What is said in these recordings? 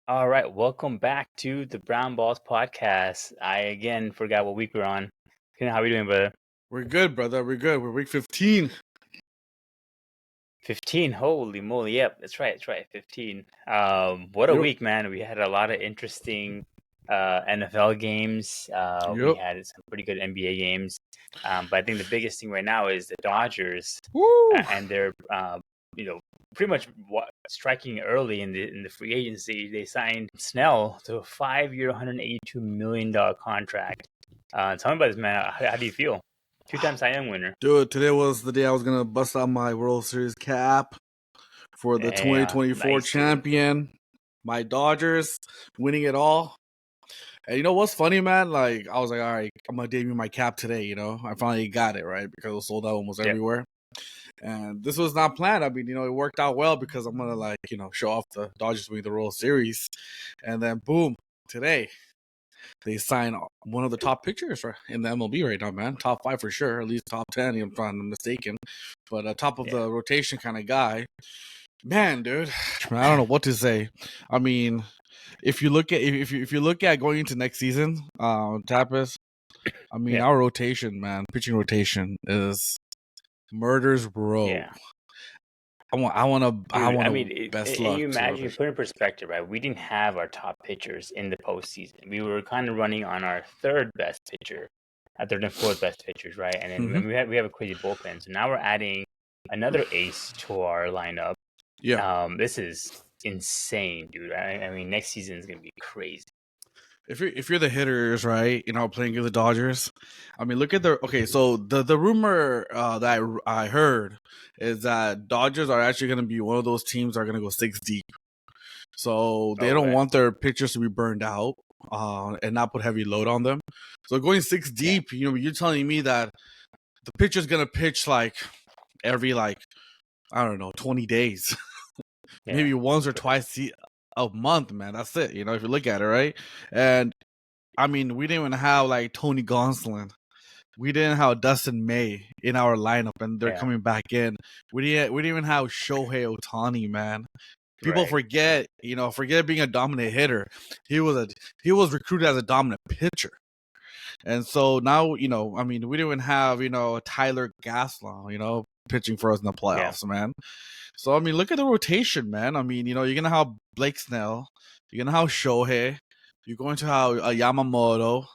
All right, welcome back to the Brown Balls podcast. I again forgot what week we're on. How are we doing, brother? We're good, brother. We're good. We're week 15. 15. Holy moly! Yep, that's right. 15. What a Yep. week, man. We had a lot of interesting NFL games. We Yep. had some pretty good NBA games. But I think the biggest thing right now is the Dodgers, Woo! and they're pretty much striking early in the free agency. They signed Snell to a 5-year, $182 million contract. Tell me about this, man. How do you feel? Two-time Cy Young winner. Dude, today was the day I was going to bust out my World Series cap for the 2024 nice, champion, my Dodgers, winning it all. And you know what's funny, man? Like, I was like, all right, I'm going to debut my cap today, you know? I finally got it, right? Because it was sold out almost everywhere. And this was not planned. I mean, it worked out well because I'm going to, show off the Dodgers winning the World Series. And then, boom, today, they sign one of the top pitchers in the MLB right now, man. Top 5 for sure, at least top 10, if I'm not mistaken. But top of the rotation kind of guy. Man, dude, I don't know what to say. I mean, if you look at going into next season, Tapas, I mean, our rotation, man, pitching rotation is murders, bro. Yeah. I want best luck. You imagine, you put in perspective, right? We didn't have our top pitchers in the postseason. We were kind of running on our third best pitcher, third and fourth best pitchers, right? And then we have a crazy bullpen. So now we're adding another ace to our lineup. Yeah. This is insane, dude. I mean, next season is gonna be crazy. If you're the hitters, right, playing against the Dodgers, I mean, look at so the rumor that I heard is that Dodgers are actually going to be one of those teams that are going to go 6 deep. So they don't want their pitchers to be burned out and not put heavy load on them. So going 6 deep, you're telling me that the pitcher's going to pitch every 20 days. Maybe once or twice a month, man. That's it. If you look at it, right? And I mean, we didn't even have Tony Gonsolin. We didn't have Dustin May in our lineup, and they're coming back in. We didn't even have Shohei Ohtani, man. People forget being a dominant hitter. He was recruited as a dominant pitcher. And so now, I mean, we didn't even have, Tyler Glasnow, pitching for us in the playoffs, man. So, I mean, look at the rotation, man. I mean, you're going to have Blake Snell. You're going to have Shohei. You're going to have Yamamoto,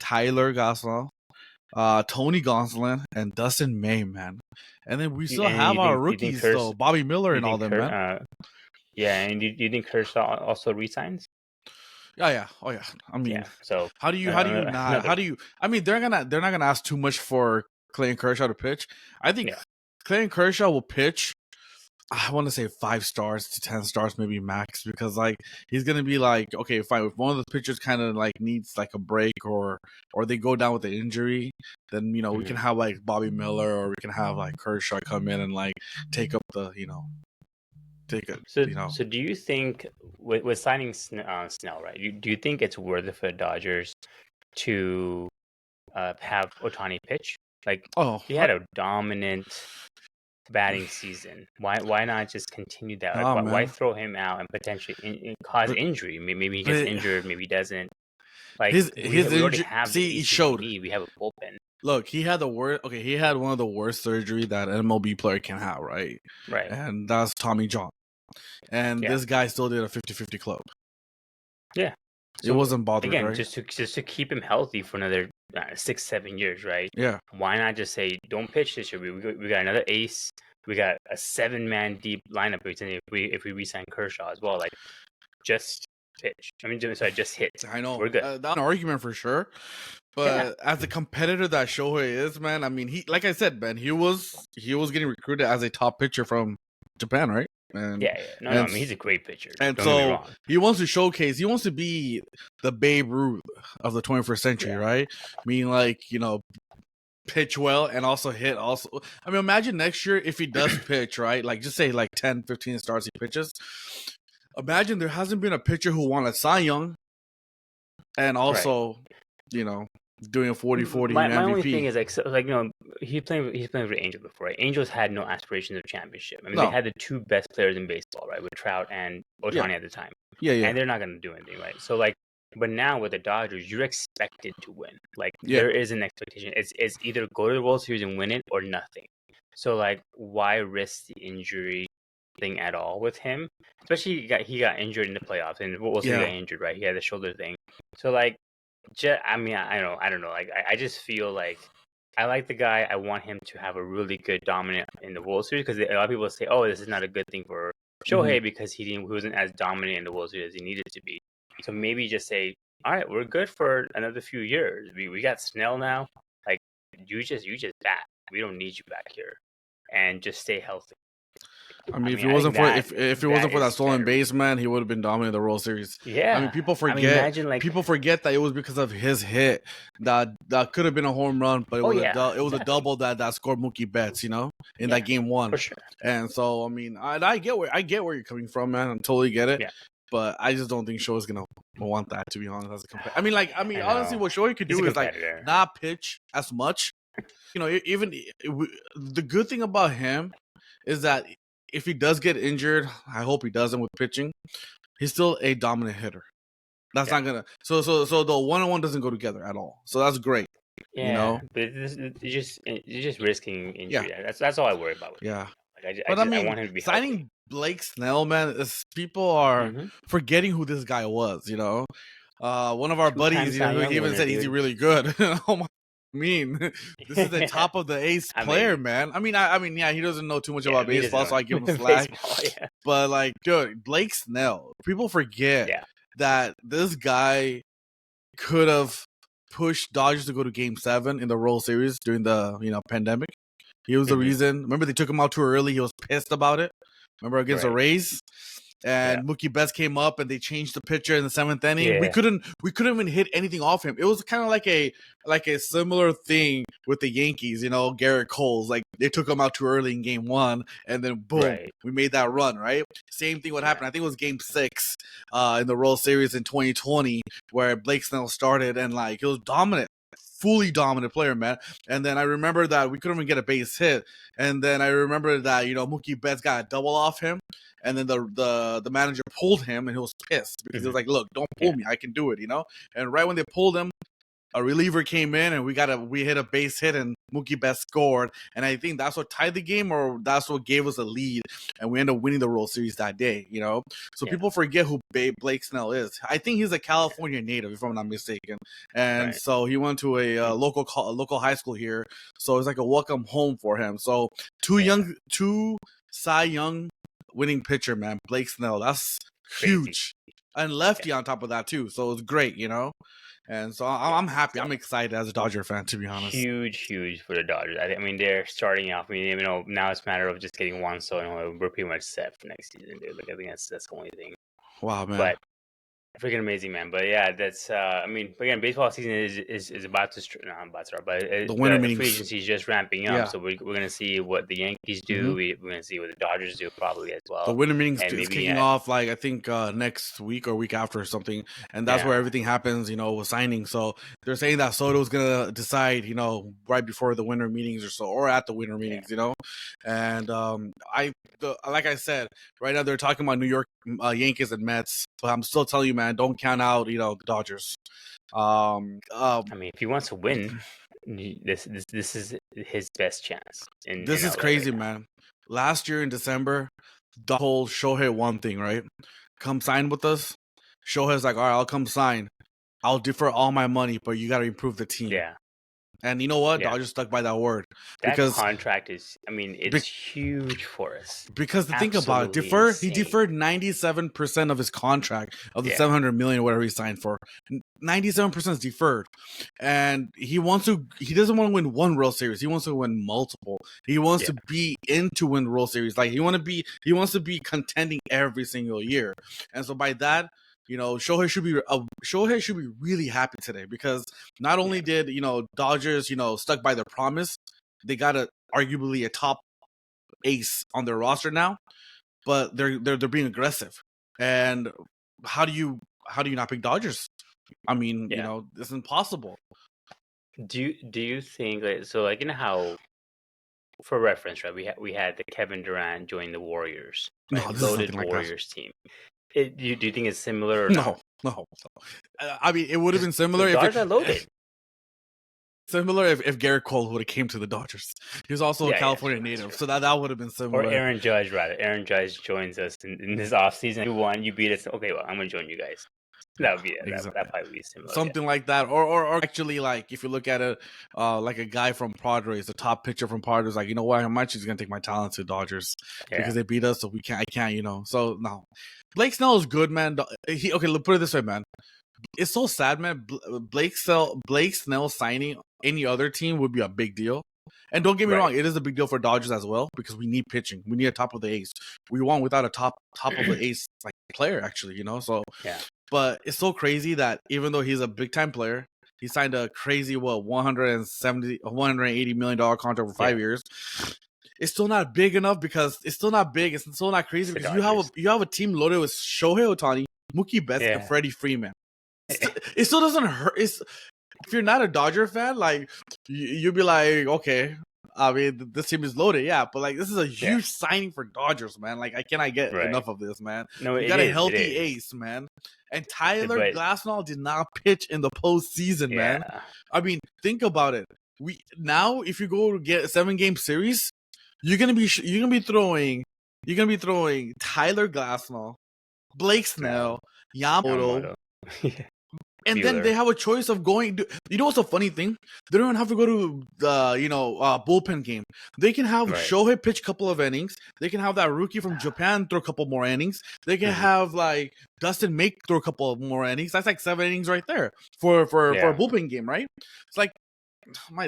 Tyler Glasnow, Tony Gonsolin, and Dustin May, man. And then we still have our rookies, though. Bobby Miller and all them, man. And do you think Kershaw also resigns? Yeah. Oh, yeah. I mean, so how do you I mean, they're not gonna ask too much for Clayton Kershaw to pitch. I think Clayton Kershaw will pitch, I want to say 5 stars to 10 stars, maybe max, because he's gonna be okay, fine. If one of the pitchers kind of needs a break or they go down with the injury, then we can have Bobby Miller, or we can have Kershaw come in and take up the So do you think with signing Snell, right? Do you think it's worth it for the Dodgers to have Ohtani pitch? He had a dominant batting season. Why not just continue that? Why throw him out and potentially cause injury? Maybe he gets injured, maybe he doesn't. His injury. He showed. We have a bullpen. Look, he had the worst. Okay, he had one of the worst surgery that an MLB player can have, right? Right. And that's Tommy John. And this guy still did a 50-50 club. Yeah. So it wasn't bothered, again, right? just to keep him healthy for another 6-7 years, right? Yeah. Why not just say, don't pitch this year? We got another ace. We got a 7-man deep lineup. If we re-sign Kershaw as well, just pitch. I mean, just hit. I know. We're good. That's an argument for sure. But as a competitor that Shohei is, man, I mean, he, like I said, man, he was getting recruited as a top pitcher from Japan, right? And, No, I mean, he's a great pitcher. And so he wants to showcase. He wants to be the Babe Ruth of the 21st century, right? I mean, pitch well and also hit. Also, I mean, imagine next year if he does pitch, right? Just say 10, 15 starts he pitches. Imagine there hasn't been a pitcher who won a Cy Young, and also, doing a 40-40 My MVP. only thing is he's playing for the Angels before, right? Angels had no aspirations of championship. I mean, they had the two best players in baseball, right, with Trout and Ohtani at the time. Yeah. And they're not going to do anything, right? So but now with the Dodgers, you're expected to win. There is an expectation. It's either go to the World Series and win it or nothing. So why risk the injury thing at all with him? Especially he got injured in the playoffs, and he got injured, right? He had the shoulder thing. So I don't know. I just feel like I like the guy. I want him to have a really good dominant in the World Series, because a lot of people say, "Oh, this is not a good thing for Shohei because he wasn't as dominant in the World Series as he needed to be." So maybe just say, "All right, we're good for another few years. We got Snell now. You just bat. We don't need you back here, and just stay healthy." I mean, if it wasn't for that stolen base, man, he would have been dominating the World Series. Yeah. I mean, people forget that it was because of his hit that could have been a home run, but it was a double that scored Mookie Betts, in that game one. For sure. And so, I mean, I get where you're coming from, man. I totally get it. Yeah. But I just don't think Shohei's gonna want that, to be honest. As a competitor. Honestly, what Shohei could do is not pitch as much. Even the good thing about him is that if he does get injured, I hope he doesn't with pitching, he's still a dominant hitter. That's not gonna so the 1-on-1 doesn't go together at all. So that's great. Yeah, but you're just risking injury. Yeah. That's all I worry about. Yeah. I want him to be signing healthy. Blake Snell, man. People are forgetting who this guy was. One of our buddies, he even said he's really good. Oh my. This is the top of the ace player, man. I mean, he doesn't know too much about baseball, so I give him slack. But dude, Blake Snell, people forget that this guy could have pushed Dodgers to go to Game 7 in the World Series during the pandemic. He was the reason. Remember, they took him out too early. He was pissed about it. Remember against the Rays. And Mookie Betts came up and they changed the pitcher in the 7th inning. Yeah. We couldn't even hit anything off him. It was kind of like a similar thing with the Yankees, Garrett Cole's. They took him out too early in Game 1, and then boom, we made that run, right? Same thing what happened. I think it was Game 6 in the World Series in 2020 where Blake Snell started and he was dominant. Fully dominant player, man. And then I remember that we couldn't even get a base hit. And then I remember that, Mookie Betts got a double off him. And then the manager pulled him and he was pissed because he was like, look, don't pull me. I can do it, And right when they pulled him, a reliever came in and we hit a base hit and Mookie Betts scored. And I think that's what tied the game, or that's what gave us a lead. And we ended up winning the World Series that day, So people forget who Blake Snell is. I think he's a California native, if I'm not mistaken. And so he went to a local high school here. So it's like a welcome home for him. So two Cy Young winning pitcher, man. Blake Snell, that's huge. And lefty on top of that too. So it's great, And so I'm happy. I'm excited as a Dodger fan, to be honest. Huge for the Dodgers. I mean, they're starting off. I mean, now it's a matter of just getting one, so we're pretty much set for next season, dude. I think that's the only thing. Wow, man. But freaking amazing, man. But yeah, that's. Again, baseball season is about to start. Not about to start, but the winter meetings. Free agency is just ramping up. Yeah. So we're gonna see what the Yankees do. We're gonna see what the Dodgers do probably as well. The winter meetings is kicking off I think next week or week after or something, and that's where everything happens. With signing. So they're saying that Soto's gonna decide. Right before the winter meetings or so, or at the winter meetings. And like I said, right now they're talking about New York Yankees and Mets, but I'm still telling you, man, don't count out the Dodgers. I mean, if he wants to win, this is his best chance. This is crazy, man. Last year in December, the whole Shohei one thing, right? Come sign with us. Shohei's like, all right, I'll come sign. I'll defer all my money, but you got to improve the team. Yeah. And you know what? Dodgers stuck by that word. That contract is, it's huge for us. Because the thing about it, he deferred 97% of his contract of the $700 million, whatever he signed for. 97% is deferred. And he doesn't want to win one World Series. He wants to win multiple. He wants to be into win World Series. He wants to be contending every single year. And so by that, Shohei should be really happy today because not only did Dodgers stuck by their promise, they got arguably a top ace on their roster now, but they're being aggressive. And how do you not pick Dodgers? I mean, it's impossible. Do you think so? Like, you know how, for reference, right? We had the Kevin Durant join the Warriors, right? No, this is Loaded nothing like that. Warriors team. Do you think it's similar or no? No, no. I mean, it would have been The similar Dodgers are loaded. if Garrett Cole would have came to the Dodgers. He was also a California native, so that would have been Or similar. Aaron Judge, rather. Aaron Judge joins us in this offseason. You won, you beat us. Okay, well, I'm gonna join you guys. That would be it. Exactly. That probably be similar. Something like that, or actually, like if you look at it, like a guy from Padres, the top pitcher from Padres, like, you know what, I'm actually gonna take my talent to Dodgers because they beat us, so I can't, you know. So no, Blake Snell is good, man. Okay, let's put it this way, man. It's so sad, man. Blake Snell signing any other team would be a big deal. And don't get me wrong, it is a big deal for Dodgers as well because we need pitching. We need a top of the ace. We want without a top of the ace like player, actually, you know. So yeah. But it's so crazy that even though he's a big time player, he signed a crazy $180 million contract for 5 years. It's still not big enough because it's still not big. It's still not crazy because you have a team loaded with Shohei Ohtani, Mookie Betts, and Freddie Freeman. It still doesn't hurt. If you're not a Dodger fan, like you'll be like, okay, I mean, this team is loaded, yeah, but like this is a huge signing for Dodgers, man. Like I cannot get enough of this, man. No, you got a healthy ace, man. And Tyler Glasnow did not pitch in the postseason, man. I mean, think about it. If you go to get a 7-game series, you're gonna be throwing Tyler Glasnow, Blake Snell, Yamamoto. And then they have a choice of going. You know what's a funny thing? They don't have to go to the bullpen game. They can have Shohei pitch a couple of innings. They can have that rookie from Japan throw a couple more innings. They can have like Dustin Make throw a couple more innings. That's like 7 innings right there for a bullpen game, right? It's like,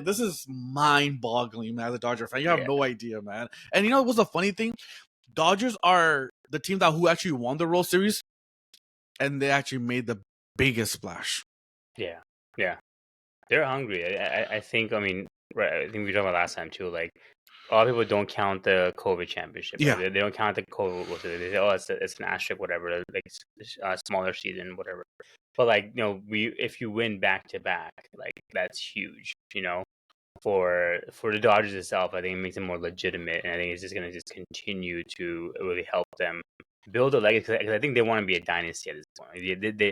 this is mind-boggling, man. As a Dodger fan, you have no idea, man. And you know what's the funny thing? Dodgers are the team who actually won the World Series, and they actually made the biggest splash. Yeah. They're hungry. I think. I mean, I think we talked about last time too. Like, a lot of people don't count the COVID championship. Right? They don't count the COVID. They say, oh, it's an asterisk, whatever. Like smaller season, whatever. But like, if you win back to back, like that's huge. For the Dodgers itself, I think it makes them more legitimate, and I think it's just going to continue to really help them build a legacy. Because I think they want to be a dynasty at this point.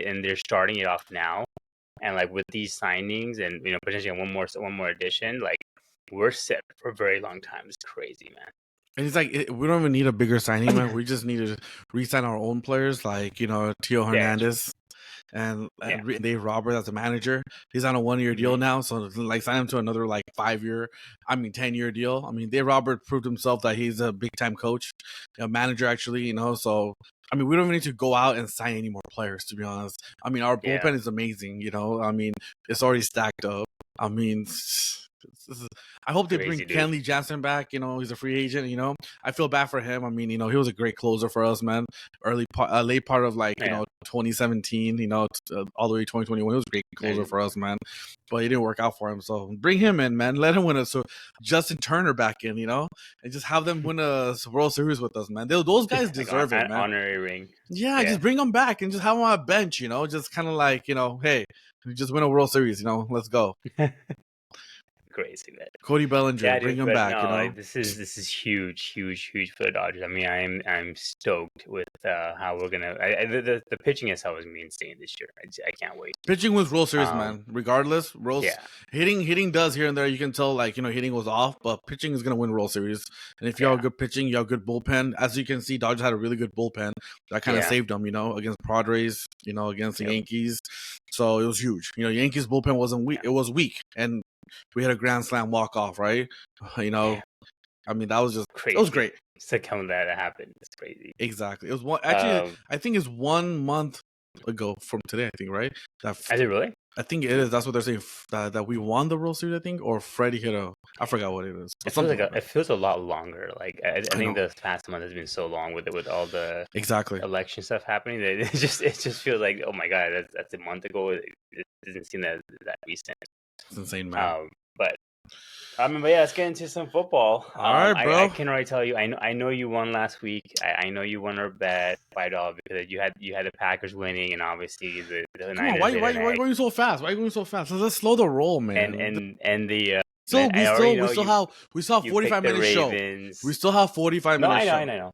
And they're starting it off now, and like with these signings, and potentially one more addition, like we're set for a very long time. It's crazy, man. And it's like we don't even need a bigger signing, man. We just need to re-sign our own players, like Tio Hernandez. And Dave Roberts as a manager. He's on a 1-year deal now, so like sign him to another 10-year deal. I mean, Dave Roberts proved himself that he's a big time coach, a manager actually. So I mean, we don't even need to go out and sign any more players, to be honest. I mean, our bullpen is amazing. I mean, it's already stacked up. I mean, I hope they bring Kenley Jansen back. He's a free agent. I feel bad for him. I mean, he was a great closer for us, man. Late part of 2017, all the way to 2021. He was a great closer for us, man. But it didn't work out for him. So bring him in, man. Let him win it. So Justin Turner back in, and just have them win a World Series with us, man. Those guys deserve it, man. Honorary ring. Yeah, just bring them back and just have them on a bench, just kind of like, hey, we just win a World Series, let's go. Crazy, man. Cody Bellinger, bring him back. This is huge for the Dodgers. I mean, I'm stoked with how we're gonna. The pitching itself is gonna be insane this year. I can't wait. Pitching wins World Series, man. Regardless, hitting does here and there. You can tell hitting was off, but pitching is gonna win World Series. And if you have good pitching, you have good bullpen. As you can see, Dodgers had a really good bullpen that kind of saved them. Against Padres, against the Yankees. So it was huge. Yankees bullpen wasn't weak. It was weak, and we had a grand slam walk off, right? I mean, that was just crazy. It was great. To come that happened, it's crazy. Exactly. It was one. Actually, I think it's 1 month ago from today. I think, right? Is it really? I think it is. That's what they're saying. That we won the World Series, I think, or Freddie hit I forgot what it is. It feels a lot longer. Like I think the past month has been so long with all the election stuff happening. That it just feels like, oh my god, that's a month ago. It doesn't seem that recent. It's insane, man. But But yeah, let's get into some football. All right, bro. I can already tell you. I know you won last week. I know you won our bet $5 because you had the Packers winning, and obviously the Come on, Niners laid an why are you egg. going so fast? Why are you going so fast? Let's slow the roll, man. And the So I already know we still have you 45 picked the minute show. Ravens. We still have 45 No, minute show.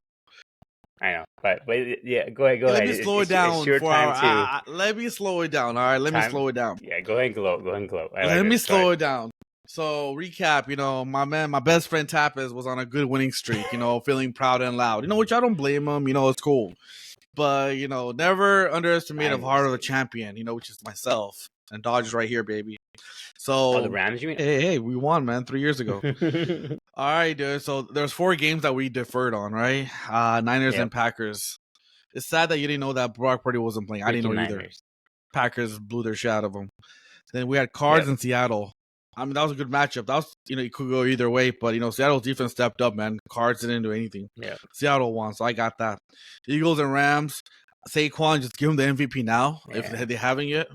I know. But yeah, go ahead. Let me slow it down It's your for time too. let me slow it down. All right, let me slow it down. Yeah, go ahead and gloat. Let me slow it down. So recap, my best friend Tapas was on a good winning streak, feeling proud and loud. Which I don't blame him, it's cool. But, never underestimate the heart of a champion, which is myself. And Dodgers right here, baby. So the Rams, you mean? Hey, we won, man, 3 years ago. All right, dude. So there's 4 games that we deferred on, right? Niners and Packers. It's sad that you didn't know that Brock Purdy wasn't playing. I didn't know either. Packers blew their shit out of them. Then we had Cards in Seattle. I mean, that was a good matchup. That was, it could go either way, but Seattle's defense stepped up, man. Cards didn't do anything. Yeah. Seattle won, so I got that. Eagles and Rams. Saquon, just give him the MVP now if they haven't yet.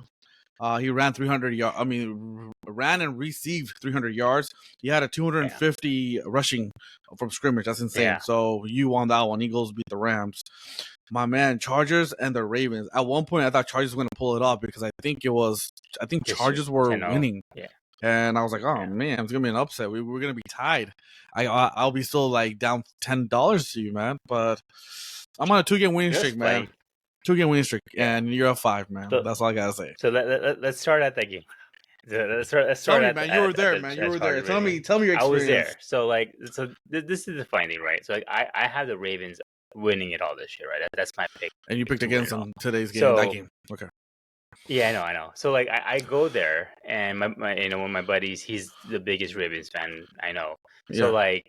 He ran 300 yards. I mean, ran and received 300 yards. He had a 250 rushing from scrimmage. That's insane. Yeah. So you won that one. Eagles beat the Rams. My man, Chargers and the Ravens. At one point, I thought Chargers were going to pull it off because I think Chargers were winning. Yeah. And I was like, oh, man, it's going to be an upset. We're going to be tied. I'll be still like down $10 to you, man. But I'm on a 2-game winning streak, man. 2-game winning streak, and you're up 5, man. So, that's all I got to say. So let's start at that game. Let's start Tell me, man. You were there, man. You were there. Tell me your experience. I was there. So this is the funny thing, right? So I have the Ravens winning it all this year, right? That's my pick. And you picked against them today's game, that game. Okay. Yeah, I know. So like I go there, and my one of my buddies, he's the biggest Ravens fan I know. So like,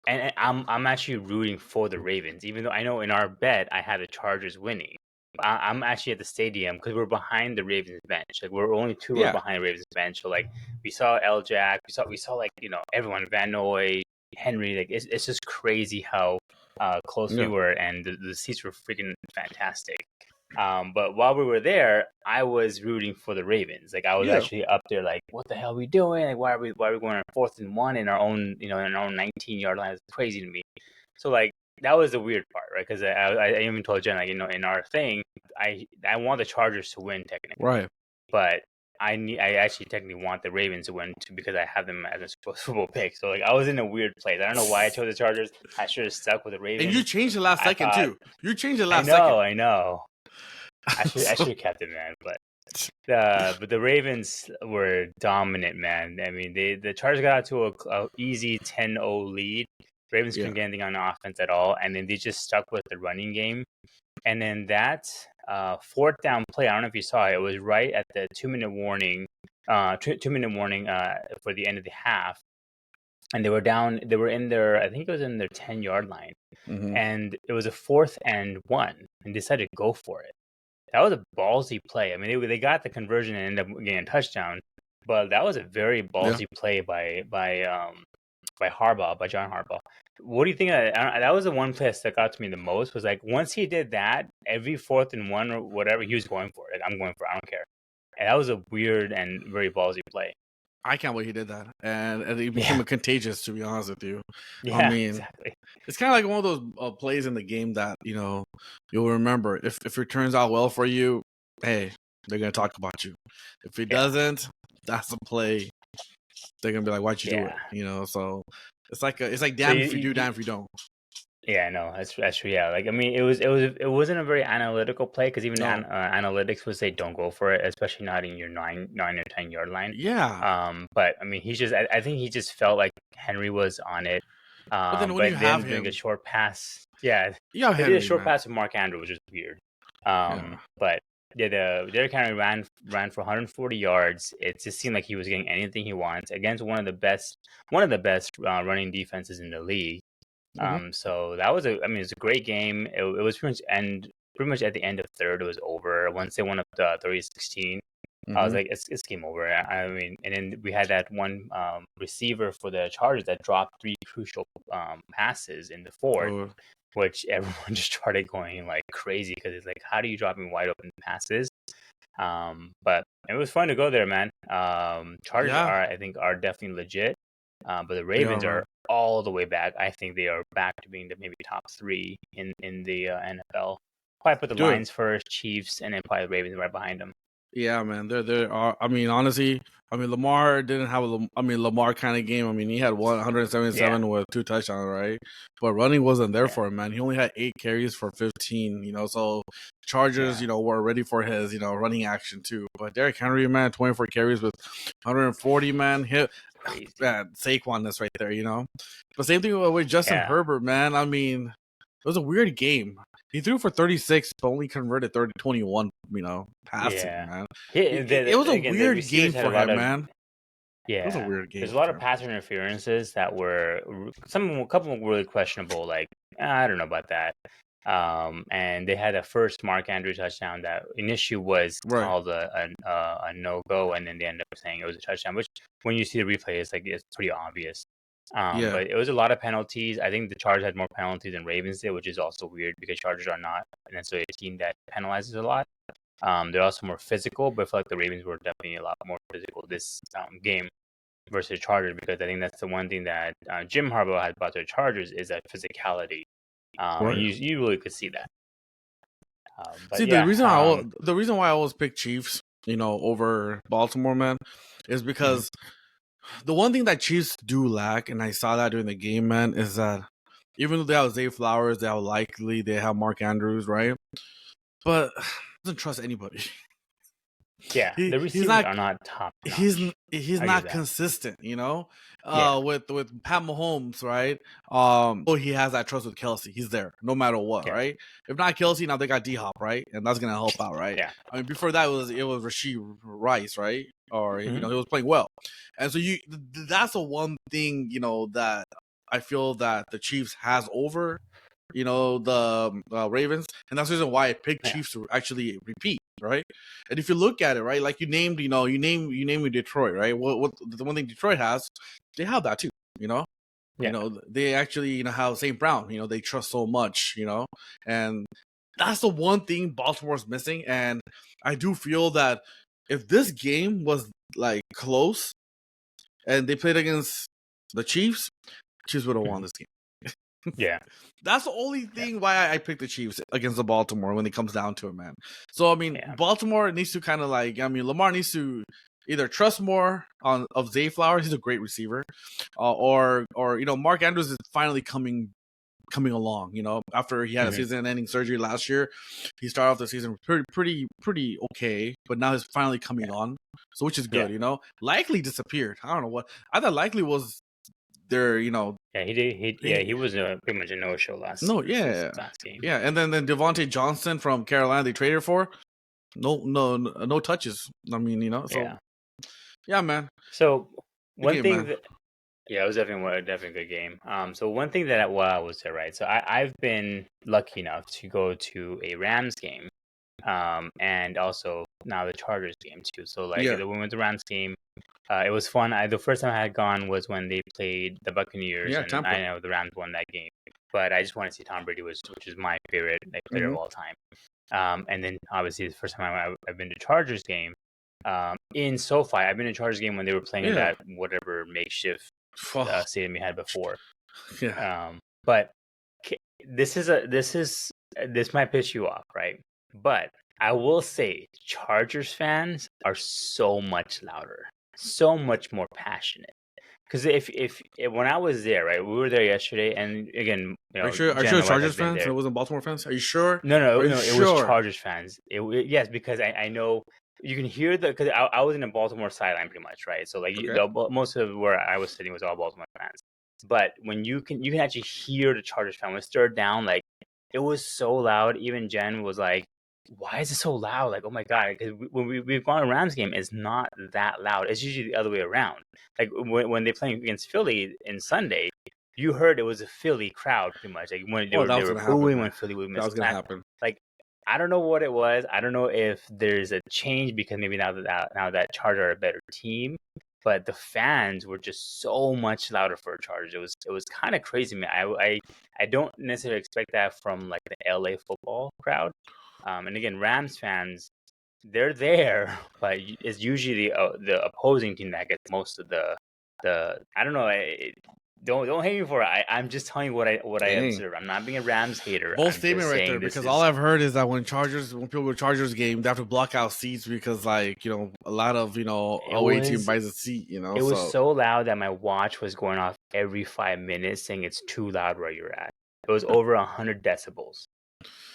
and I'm actually rooting for the Ravens, even though I know in our bet I had the Chargers winning. I'm actually at the stadium because we're behind the Ravens bench. Like we're only 2 behind the Ravens bench. So like we saw L. Jack, we saw like everyone, Van Noy, Henry. Like it's just crazy how close we were, and the seats were freaking fantastic. But while we were there, I was rooting for the Ravens. Like I was actually up there, like, what the hell are we doing? Like, why are we going on 4th and 1 in our own, in our own 19-yard line? It's crazy to me. So like that was the weird part, right? Because I even told Jen, like, in our thing, I want the Chargers to win technically, right? But I actually technically want the Ravens to win too, because I have them as a Super Bowl pick. So like I was in a weird place. I don't know why I chose the Chargers. I should have stuck with the Ravens. And you changed the last second too. You changed the last second. I know. I should have kept it, man. But the Ravens were dominant, man. I mean, the Chargers got out to a easy 10-0 lead. Ravens couldn't get anything on offense at all, and then they just stuck with the running game. And then that 4th down play, I don't know if you saw it. It was right at the 2-minute warning. 2-minute warning for the end of the half, and they were down. They were in their, I think it was in their 10-yard line, and it was a 4th and 1, and decided to go for it. That was a ballsy play. I mean, they got the conversion and ended up getting a touchdown, but that was a very ballsy play by Harbaugh, by John Harbaugh. What do you think of that? That was the one play that stuck out to me the most. Was like once he did that, every 4th and 1 or whatever, he was going for it. Like, I'm going for it. I don't care. And that was a weird and very ballsy play. I can't believe he did that, and it became contagious. To be honest with you, yeah, I mean, exactly. It's kind of like one of those plays in the game that you'll remember. If it turns out well for you, hey, they're gonna talk about you. If it doesn't, that's a play. They're gonna be like, "Why'd you do it?" So it's like damn if you do, damn if you don't. Yeah, no, that's true. Yeah, like I mean, it wasn't a very analytical play, because even analytics would say don't go for it, especially not in your 9 or 10-yard line. Yeah. But I mean, I think he just felt like Henry was on it. But then when you have him, a short pass, they Henry, did a short pass with Mark Andrews, which is weird. But Derrick Henry ran for 140 yards. It just seemed like he was getting anything he wants against one of the best running defenses in the league. So that was it's a great game. It was pretty much at the end of third, it was over. Once they went up to 30-16, I was like, it's game over. I mean, and then we had that one receiver for the Chargers that dropped 3 crucial passes in the 4th, which everyone just started going like crazy, because it's like, how do you drop in wide open passes? But it was fun to go there, man. Chargers are definitely legit. but the Ravens are all the way back. I think they are back to being the maybe top 3 in the NFL. Probably put the Lions first, Chiefs, and then probably the Ravens right behind them. Yeah, man. There are. I mean, honestly, Lamar didn't have Lamar kind of game. I mean, he had 177 with 2 touchdowns, right? But running wasn't there for him, man. He only had 8 carries for 15. So Chargers, were ready for his, running action too. But Derrick Henry, man, 24 carries with 140, man. Man, Saquon right there, But same thing with Justin Herbert, man. I mean, it was a weird game. He threw for 36, but only converted 21, passing, man. It was a weird game for him, man. Yeah. It was a weird game. There's a lot of pass interferences that were, a couple were really questionable, like, I don't know about that. And they had a first Mark Andrews touchdown that initially was called a no-go, and then they ended up saying it was a touchdown, which when you see the replay, it's pretty obvious. But it was a lot of penalties. I think the Chargers had more penalties than Ravens did, which is also weird because Chargers are not necessarily a team that penalizes a lot. They're also more physical, but I feel like the Ravens were definitely a lot more physical this game versus Chargers, because I think that's the one thing that Jim Harbaugh has brought to the Chargers is that physicality. You really could see that. The reason why I always pick Chiefs, over Baltimore, man, is because the one thing that Chiefs do lack, and I saw that during the game, man, is that even though they have Zay Flowers, they have Mark Andrews, right? But doesn't trust anybody. Yeah, the receivers are not top. He's not consistent, with Pat Mahomes, right? He has that trust with Kelsey. He's there no matter what, right? If not Kelsey, now they got D-Hop, right? And that's gonna help out, right? Yeah. I mean, before that it was Rashee Rice, right? Or he was playing well, and so that's the one thing that I feel that the Chiefs has over the Ravens, and that's the reason why I picked Chiefs to actually repeat, right? And if you look at it, right, like you named Detroit, right? What the one thing Detroit has, they have that too, they actually have St. Brown, they trust so much, and that's the one thing Baltimore's missing. And I do feel that if this game was like close and they played against the Chiefs would have won this game. Yeah. That's the only thing why I picked the Chiefs against the Baltimore when it comes down to it, man. So, I mean, Baltimore needs to kind of Lamar needs to either trust more of Zay Flowers. He's a great receiver. Or Mark Andrews is finally coming along, after he had a season-ending surgery last year. He started off the season pretty okay, but now he's finally coming on, so which is good, Likely disappeared. I don't know what. I thought Likely was there, he did. He was pretty much a no-show last game. Yeah, and then Devontae Johnson from Carolina they traded for. No touches. I mean, so yeah, man. So one thing that it was definitely a good game. So one thing that while I was there, right? So I've been lucky enough to go to a Rams game, and also now the Chargers game too. So we went to the Rams game. It was fun. The first time I had gone was when they played the Buccaneers, and Tampa. I know the Rams won that game. But I just want to see Tom Brady, which is my favorite player of all time. And then obviously the first time I've been to Chargers game in SoFi. I've been to Chargers game when they were playing in that whatever makeshift stadium we had before. Yeah. But this might piss you off, right? But I will say Chargers fans are so much louder, so much more passionate. Because if when I was there, right, we were there yesterday, and again, are you sure Chargers fans? It wasn't Baltimore fans. Are you sure? No, it was Chargers fans. Yes, because I know you can hear because I was in a Baltimore sideline pretty much, right? So most of where I was sitting was all Baltimore fans. But when you can actually hear the Chargers fan when it's third down, like it was so loud. Even Jen was like, "Why is it so loud?" Like, oh my god! Because when we've gone to Rams game, it's not that loud. It's usually the other way around. Like when they're playing against Philly in Sunday, you heard it was a Philly crowd pretty much. Like when they were booing when Philly would miss. That was gonna happen. Like I don't know what it was. I don't know if there's a change because maybe now that Chargers are a better team. But the fans were just so much louder for Chargers. It was kind of crazy, man. I don't necessarily expect that from like the LA football crowd. And again, Rams fans, they're there, but it's usually the opposing team that gets most of the I don't know. Don't hate me for it. I'm just telling you what I observe. I'm not being a Rams hater. Bold I'm statement just right there, because all I've heard is that when people go to Chargers game, they have to block out seats because, like, you know, a lot of, you know, away team buys a seat, you know. It was so loud that my watch was going off every 5 minutes saying it's too loud where you're at. It was over 100 decibels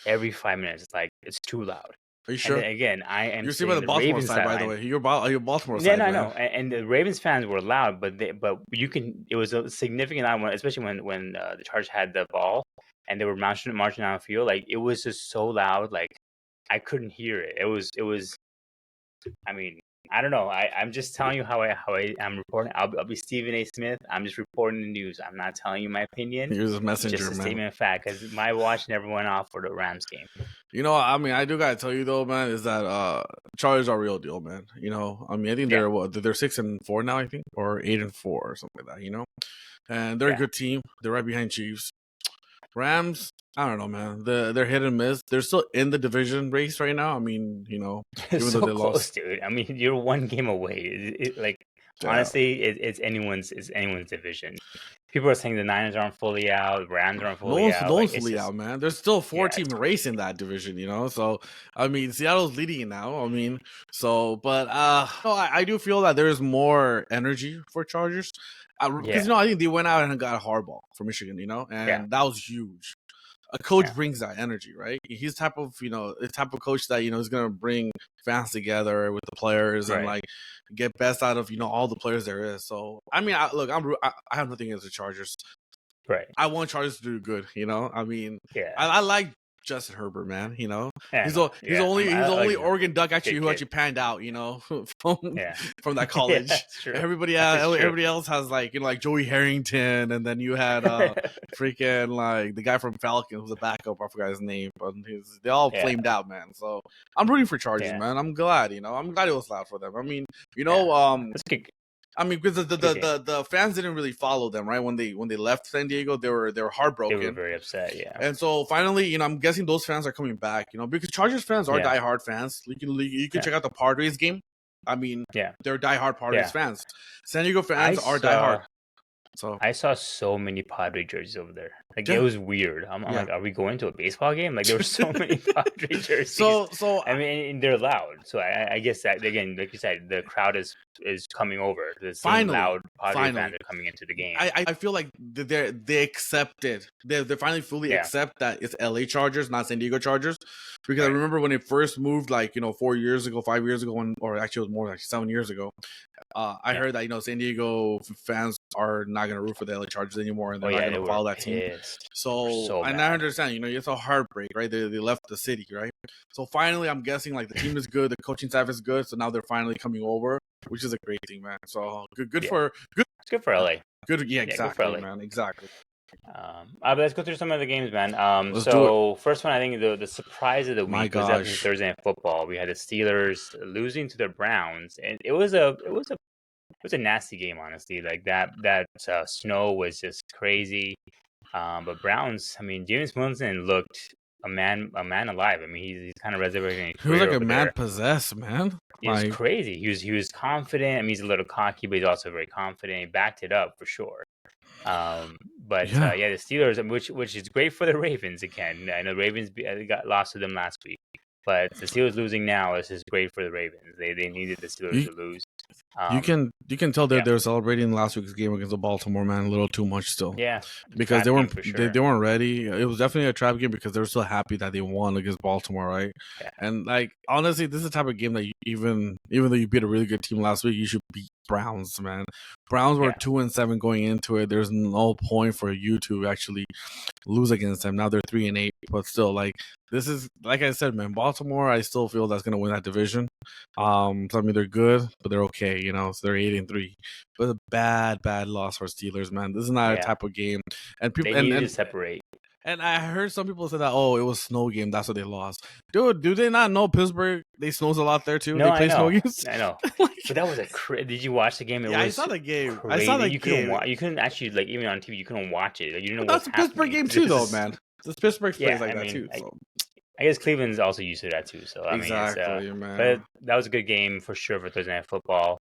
every 5 minutes. It's like, it's too loud. Are you sure? And then, again, I am You're sitting by the Baltimore side, by the way. You're Baltimore side, yeah, no, man. I know. And the Ravens fans were loud, but you can. It was a significant loud one, especially when the Chargers had the ball and they were marching down the field. Like, it was just so loud, like I couldn't hear it. It was. I mean, I don't know. I'm just telling you how I'm reporting. I'll be Stephen A. Smith. I'm just reporting the news. I'm not telling you my opinion. You're just a messenger, just a man. statement of fact, because my watch never went off for the Rams game. You know, I mean, I do gotta tell you though, man, is that Chargers are real deal, man. You know, I mean, I think they're 6-4 now, I think, or 8-4 or something like that. You know, and they're a good team. They're right behind Chiefs. Rams, I don't know, man. They're hit and miss. They're still in the division race right now. I mean, you know, even so though they close, lost, dude. I mean, you're one game away. Honestly, it's anyone's division. People are saying the Niners aren't fully out, Rams aren't fully out. No one's fully out, man. There's still 4-team race in that division, you know. So I mean, Seattle's leading now. I mean, but I do feel that there's more energy for Chargers. Because you know, I think they went out and got a hardball for Michigan, you know, and that was huge. A coach brings that energy, right? He's the type of coach that, you know, is gonna bring fans together with the players and like get best out of, you know, all the players there is. So I mean, I have nothing against the Chargers. Right. I want Chargers to do good, you know. I mean, I like Justin Herbert, man. You know, he's the only Oregon Duck who actually panned out. You know, from that college. Everybody else has, like, you know, like Joey Harrington, and then you had freaking like the guy from Falcons who's a backup. I forgot his name, but they all flamed out, man. So I'm rooting for Chargers, man. I'm glad, you know. I'm glad it was loud for them. I mean, you know, I mean, because the fans didn't really follow them, right? When they left San Diego, they were heartbroken. They were very upset, yeah. And so finally, you know, I'm guessing those fans are coming back, you know, because Chargers fans are diehard fans. You can check out the Padres game. I mean, they're diehard Padres fans. San Diego fans are diehard. So I saw so many Padre jerseys over there. Like, it was weird. I'm like, are we going to a baseball game? Like, there were so many Padre jerseys. So I mean, and they're loud. So I guess that, again, like you said, the crowd is coming over. The same loud Padre fans are coming into the game. I feel like they accepted. They finally fully accept that it's LA Chargers, not San Diego Chargers. Because I remember when it first moved, like, you know, 5 years ago, or actually it was more like 7 years ago. I heard that, you know, San Diego fans are not going to root for the LA Chargers anymore, and they're not going to follow that team. So and I understand, you know, it's a heartbreak, right? They left the city, right? So finally, I'm guessing, like, the team is good, the coaching staff is good, so now they're finally coming over, which is a great thing, man. So good for it's good for LA. Good, exactly, man, exactly. But let's go through some of the games, man. So first one, I think the surprise of the week was definitely Thursday Night Football. We had the Steelers losing to the Browns, and it was a nasty game, honestly. Like, that snow was just crazy. But Browns, I mean, James Winston looked a man alive. I mean, he's kind of resurrecting. He was like a man possessed, man. He was crazy. He was confident. I mean, he's a little cocky, but he's also very confident. He backed it up for sure. The Steelers, which is great for the Ravens again. I know Ravens got lost to them last week, but the Steelers losing now is just great for the Ravens. They needed the Steelers to lose. You can tell that they're celebrating last week's game against the Baltimore, man, a little too much still. Yeah, because they weren't ready. It was definitely a trap game because they were still happy that they won against Baltimore, right? Yeah. And, like, honestly, this is the type of game that even though you beat a really good team last week, you should beat Browns, man. Browns were 2-7 going into it. There's no point for you to actually lose against them. Now they're 3-8, but still, like, this is, like I said, man, Baltimore, I still feel that's gonna win that division. So I mean, they're good, but they're okay, you know. So they're 8-3, but a bad loss for Steelers, man. This is not a type of game, and people they need to separate. And I heard some people say that, it was snow game, that's what they lost. Dude, do they not know Pittsburgh? They snows a lot there too. No, they play snow games. I know. But that was did you watch the game? I saw the game. Crazy. I saw the game. You couldn't actually, like, even on TV, you couldn't watch it. Like, you didn't know that's a Pittsburgh game too, though, man. This Pittsburgh plays like that too. So. I guess Cleveland's also used to that too. So I mean, man. but that was a good game for sure for Thursday Night Football.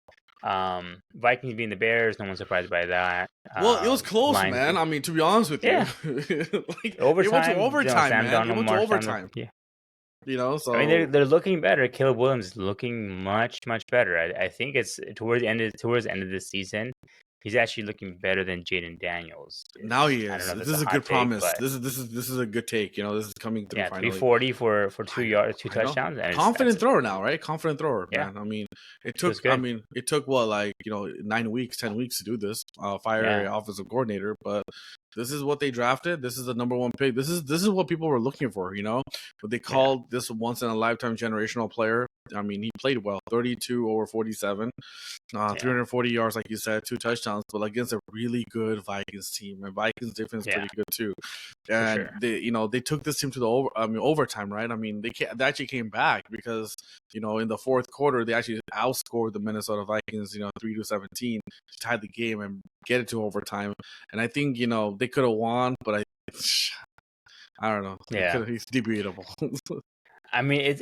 Vikings being the Bears, no one's surprised by that. Well, it was close, Lions man. I mean, to be honest with you, like overtime, they went to overtime, Sam man. They Darnold went to marched down overtime. yeah. You know, so I mean, they're looking better. Caleb Williams is looking much better. I think it's towards the end of the season. He's actually looking better than Jaden Daniels. Now he is. I don't know if This that's is a good take, promise. but This is a good take. You know, this is coming through. yeah, finally. 340 for 2 yards, 2 touchdowns. And confident thrower now, right? Confident thrower, yeah. man. I mean, it took what, like, 9 weeks, 10 weeks to do this. Fire offensive coordinator, but this is what they drafted. This is the number one pick. This is what people were looking for. You know, what they called this once in a lifetime generational player. I mean, he played well. 32 over 47, 340 yards, like you said, 2 touchdowns, but against a really good Vikings team. And Vikings defense is pretty good too. And they took this team to the overtime, right? I mean, they actually came back because in the fourth quarter they actually outscored the Minnesota Vikings 3-17 to tie the game and get it to overtime. And I think they could have won, but I don't know. Yeah, it's debatable. I mean, it's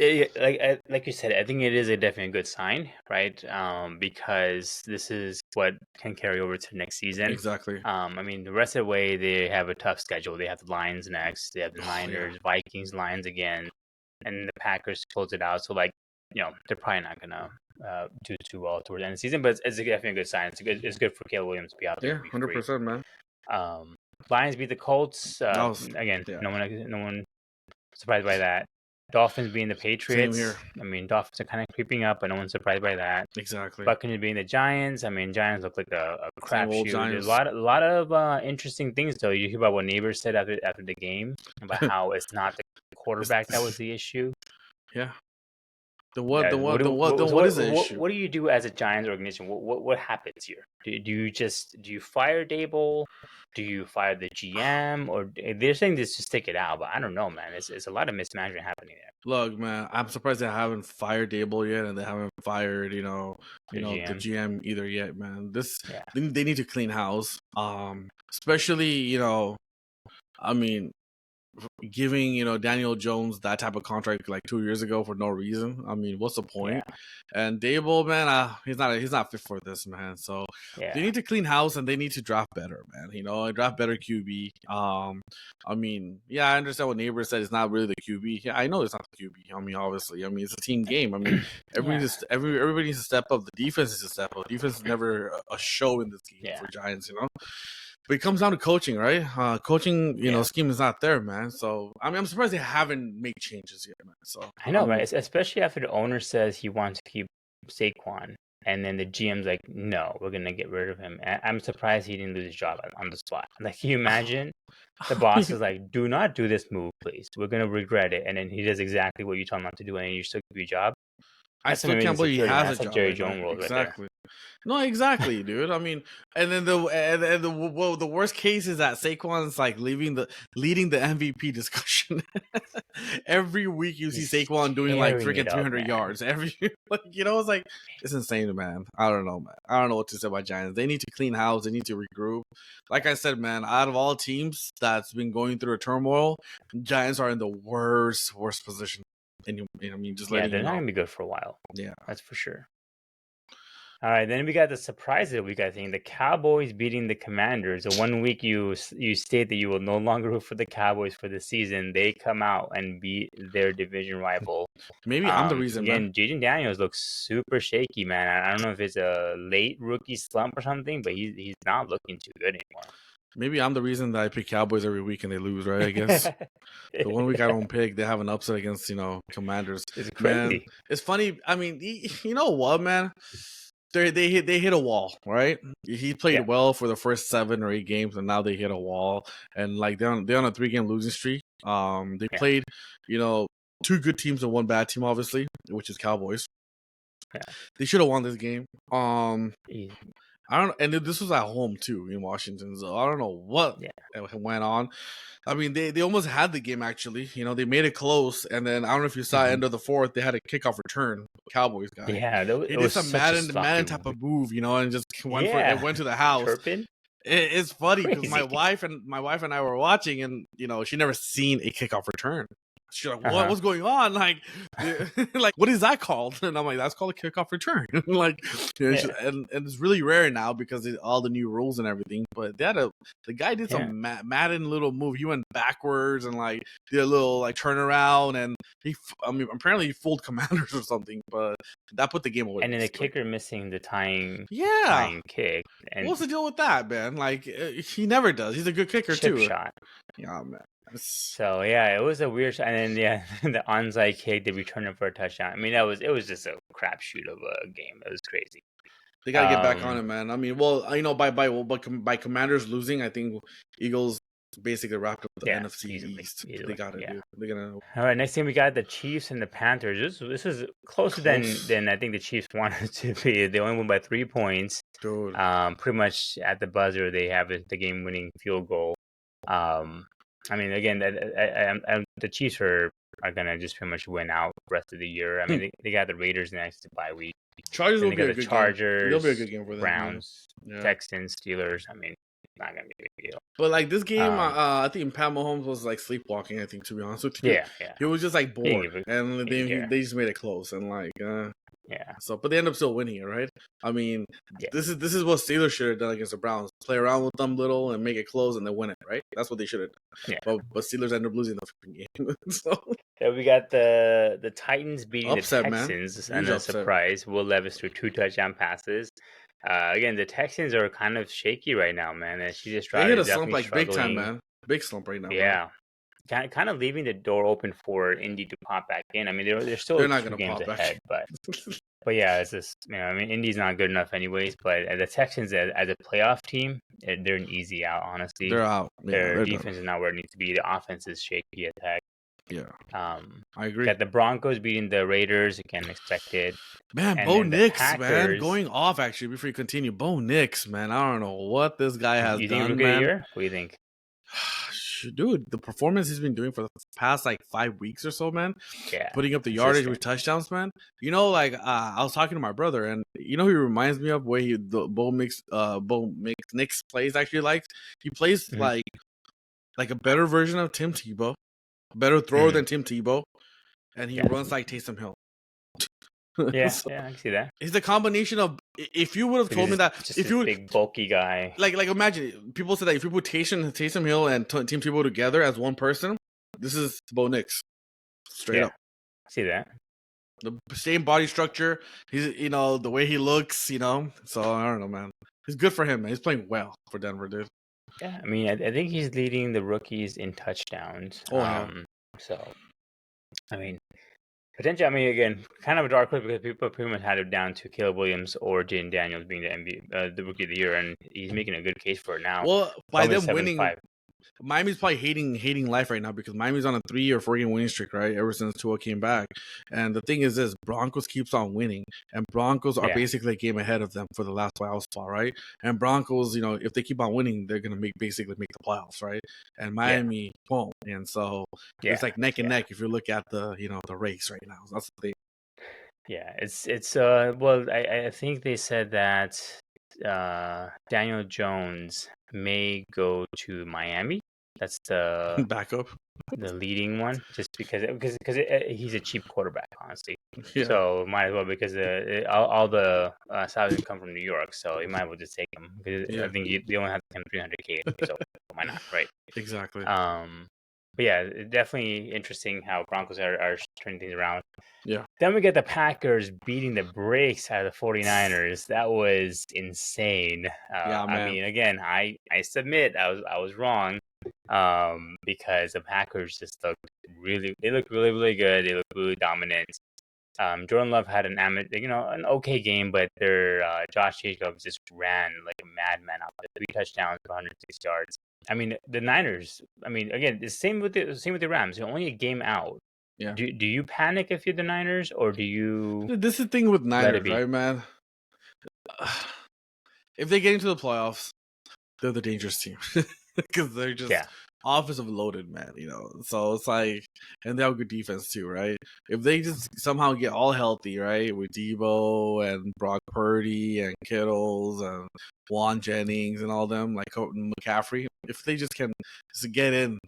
like you said. I think it is a definitely good sign, right? Because this is what can carry over to next season. Exactly. I mean, the rest of the way they have a tough schedule. They have the Lions next. They have the Niners, Vikings, Lions again, and the Packers close it out. So they're probably not gonna do too well towards the end of the season. But it's definitely a good sign. It's good for Caleb Williams to be out there. 100%, man. Lions beat the Colts. Again, no one surprised by that. Dolphins being the Patriots. Same here. I mean, Dolphins are kind of creeping up, but no one's surprised by that. Exactly. Buccaneers being the Giants. I mean, Giants look like a crapshoot. There's a lot of interesting things though. You hear about what neighbors said after the game about how it's not the quarterback that was the issue. Yeah. What is the issue? What do you do as a Giants organization? What happens here? Do you fire Dable? Do you fire the GM? Or they're saying this to stick it out, but I don't know, man. It's a lot of mismanagement happening there. Look, man, I'm surprised they haven't fired Dable yet, and they haven't fired the GM either yet, man. They need to clean house. Especially I mean, giving Daniel Jones that type of contract like 2 years ago for no reason. I mean, what's the point? Yeah. And Dable, man, he's not fit for this, man. So they need to clean house and they need to draft better, man. Draft better QB. I mean, I understand what neighbor said. It's not really the QB. Yeah, I know it's not the QB. I mean, obviously, it's a team game. I mean, everybody needs to step up. The defense needs to step up. Defense is never a show in this game for Giants. But it comes down to coaching, right? Coaching, scheme is not there, man. So, I mean, I'm surprised they haven't made changes yet, man. So I know, right? Especially after the owner says he wants to keep Saquon, and then the GM's like, no, we're going to get rid of him. And I'm surprised he didn't lose his job on the spot. Like, can you imagine? The boss is like, do not do this move, please. We're going to regret it. And then he does exactly what you told him not to do, and you still keep your job. I still can't believe he has a job. Jerry Jones world exactly. Right there. No, exactly, dude. I mean, and then the worst case is that Saquon's like leading the MVP discussion. Every week you see Saquon doing like freaking 300 yards. It's like, it's insane, man. I don't know, man. I don't know what to say about Giants. They need to clean house. They need to regroup. Like I said, man, out of all teams that's been going through a turmoil, Giants are in the worst position. And I mean, just letting they're not gonna be good for a while. Yeah, that's for sure. All right, then we got the surprise of the week. I think the Cowboys beating the Commanders. So 1 week you state that you will no longer root for the Cowboys for the season. They come out and beat their division rival. Maybe I'm the reason. Again, Jaden Daniels looks super shaky, man. I don't know if it's a late rookie slump or something, but he's not looking too good anymore. Maybe I'm the reason that I pick Cowboys every week and they lose, right? I guess the 1 week I don't pick, they have an upset against Commanders. It's crazy. Man, it's funny. I mean, you know what, man? They hit a wall, right? He played well for the first 7 or 8 games, and now they hit a wall. And like they're on a 3-game losing streak. They played 2 good teams and 1 bad team, obviously, which is Cowboys. Yeah. They should have won this game. I don't, and this was at home too in Washington, so I don't know what went on. I mean, they almost had the game actually. They made it close, and then I don't know if you saw end of the 4th, they had a kickoff return. Cowboys guy, it was some Madden type of move, and just went to the house. It's funny because my wife and I were watching, and she never seen a kickoff return. She's like, what? What's going on? Like, like, what is that called? And I'm like, that's called a kickoff return. Like, and it's really rare now because of all the new rules and everything. But the guy did some Madden little move. He went backwards and like did a little like turnaround, and apparently he fooled Commanders or something. But that put the game away. And then the kicker missing the tying kick. And what's the deal with that, man? Like, he never does. He's a good kicker chip too. Shot. Yeah, man. So yeah, it was a weird shot. And then the onside kick, they returned it for a touchdown. I mean, it was just a crapshoot of a game. It was crazy. They gotta get back on it, man. I mean, well, by Commanders losing, I think Eagles basically wrapped up the NFC East. They gotta do. They're gonna. All right, next thing we got the Chiefs and the Panthers. This is closer than I think the Chiefs wanted to be. They only won by 3 points. Dude. Pretty much at the buzzer, they have the game-winning field goal. I mean, again, the Chiefs are gonna just pretty much win out the rest of the year. I mean, they got the Raiders next to bye week. Chargers will be a good Chargers, game. It'll be a good game for them. Browns, Texans, Steelers. I mean, not gonna be a big deal. But like this game, I think Pat Mahomes was like sleepwalking. I think, to be honest with you, he was just like bored, and they just made it close and like. So, but they end up still winning it, right? I mean, this is what Steelers should have done against the Browns: play around with them little and make it close, and then win it, right? That's what they should have done. But Steelers end up losing the game. So we got the Titans beating the Texans, man. And a surprise. Will Levis threw 2 touchdown passes. Again, the Texans are kind of shaky right now, man. And she just they hit a slump like big time, man. Big slump right now. Yeah. Man. Kind of leaving the door open for Indy to pop back in. I mean, they're still they're not 2 gonna games pop ahead, back. but yeah, it's just I mean, Indy's not good enough anyways. But the Texans as a playoff team, they're an easy out. Honestly, they're out. Their defense is not where it needs to be. The offense is shaky attack. Yeah, I agree. Got the Broncos beating the Raiders again, expected. Man, Bo Nix, man, going off actually. Before you continue, Bo Nix, man, I don't know what this guy has you done. Think man. Year? What do you think? Dude, the performance he's been doing for the past like 5 weeks or so, man. Yeah, putting up the yardage with touchdowns, man. You know, like I was talking to my brother, and you know, he reminds me of where Bo Nix plays. Actually, like he plays like a better version of Tim Tebow, a better thrower than Tim Tebow, and he runs like Taysom Hill. Yeah, I can see that. It's a combination of. If you would have told me that, if you big bulky guy, like imagine people said that if you put Taysom Hill and Tim Tebow together as one person, this is Bo Nix, straight up. See that. The same body structure. He's the way he looks. So I don't know, man. It's good for him, man. He's playing well for Denver, dude. Yeah, I mean, I think he's leading the rookies in touchdowns. So, I mean. Potentially, I mean, again, kind of a dark horse because people pretty much had it down to Caleb Williams or Jaden Daniels being the rookie of the year, and he's making a good case for it now. Well, by them winning, Miami's probably hating life right now because Miami's on a 3 or 4 game winning streak, right? Ever since Tua came back. And the thing is this, Broncos keeps on winning, and Broncos are basically a game ahead of them for the last playoff spot, right? And Broncos, if they keep on winning, they're gonna basically make the playoffs, right? And Miami won't, and so it's like neck and neck if you look at the the race right now. That's the thing. Yeah, it's well, I think they said that Daniel Jones may go to Miami. That's the backup, the leading one, just because he's a cheap quarterback, honestly. Yeah. So might as well because all the salaries come from New York, so you might as well just take him because I think they only have to pay him $300K, so why not, right? Exactly. But yeah, definitely interesting how Broncos are turning things around. Yeah. Then we get the Packers beating the brakes out of the 49ers. That was insane. Man. I mean, again, I submit I was wrong because the Packers just looked really good. They looked really dominant. Jordan Love had an okay game, but their Josh Jacobs just ran like a madman out there. 3 touchdowns, 106 yards. I mean, the Niners. I mean, again, the same with the Rams. They're only a game out. Yeah. Do you panic if you're the Niners, or do you? This is the thing with Niners, right, man? If they get into the playoffs, they're the dangerous team because they're just offensive loaded, man. So it's like, and they have good defense too, right? If they just somehow get all healthy, right, with Debo and Brock Purdy and Kittles and Juan Jennings and all them, like McCaffrey, if they just can get in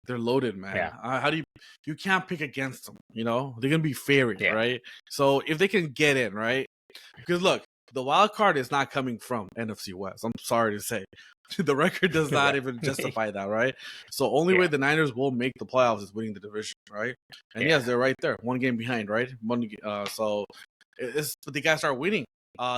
They're loaded, man. Yeah. How do you can't pick against them? You know, they're gonna be favored, right? So if they can get in, right? Because look, the wild card is not coming from NFC West. I'm sorry to say, the record does not even justify that, right? So only way the Niners will make the playoffs is winning the division, right? And yes, they're right there, one game behind, right? So but they gotta start winning.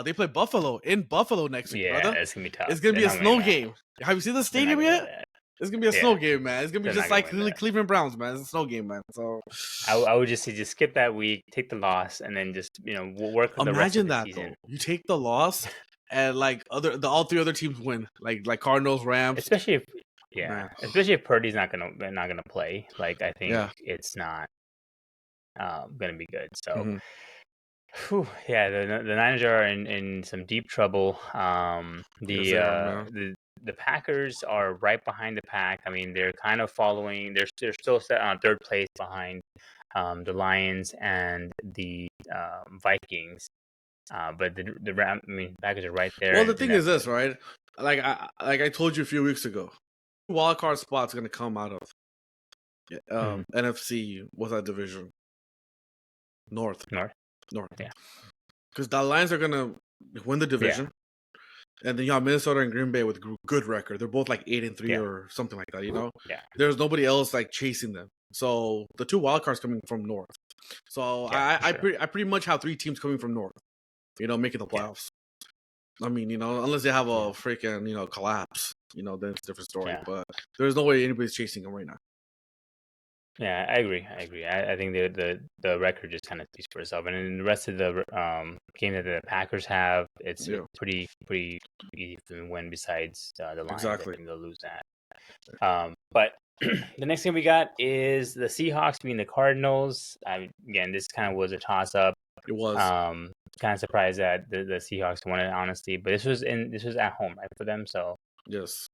They play Buffalo in Buffalo next week, brother. It's gonna be tough. It's gonna be a snow game. Have you seen the stadium yet? It's gonna be a snow game, man. It's gonna be just like Cleveland Browns, man. It's a snow game, man. So I would just say just skip that week, take the loss, and then just we'll work with the rest of the season. Though. You take the loss, and like all three other teams win, like Cardinals, Rams. Especially if Purdy's not gonna play. Like I think it's not gonna be good. So. The Niners are in some deep trouble. The Packers are right behind the pack. I mean, they're kind of following. They're still set on third place behind the Lions and the Vikings. But the Packers are right there. Well, the thing is this, right? Like I told you a few weeks ago, wild card spot's going to come out of NFC. What's that division? North. Yeah. Because the Lions are going to win the division. Yeah. And then you have Minnesota and Green Bay with good record. They're both like 8-3 or something like that, Yeah. There's nobody else like chasing them. So the two wild cards coming from North. So I pretty much have three teams coming from North, making the playoffs. I mean, unless they have a freaking, collapse, then it's a different story. Yeah. But there's no way anybody's chasing them right now. Yeah, I agree. I think the record just kind of speaks for itself, and in the rest of the game that the Packers have, it's pretty easy to win. Besides the Lions, exactly. I think they'll lose that. But the next game we got is the Seahawks beating the Cardinals. Again, this kind of was a toss up. It was. Kind of surprised that the Seahawks won it, honestly. But this was at home, right, for them. So yes.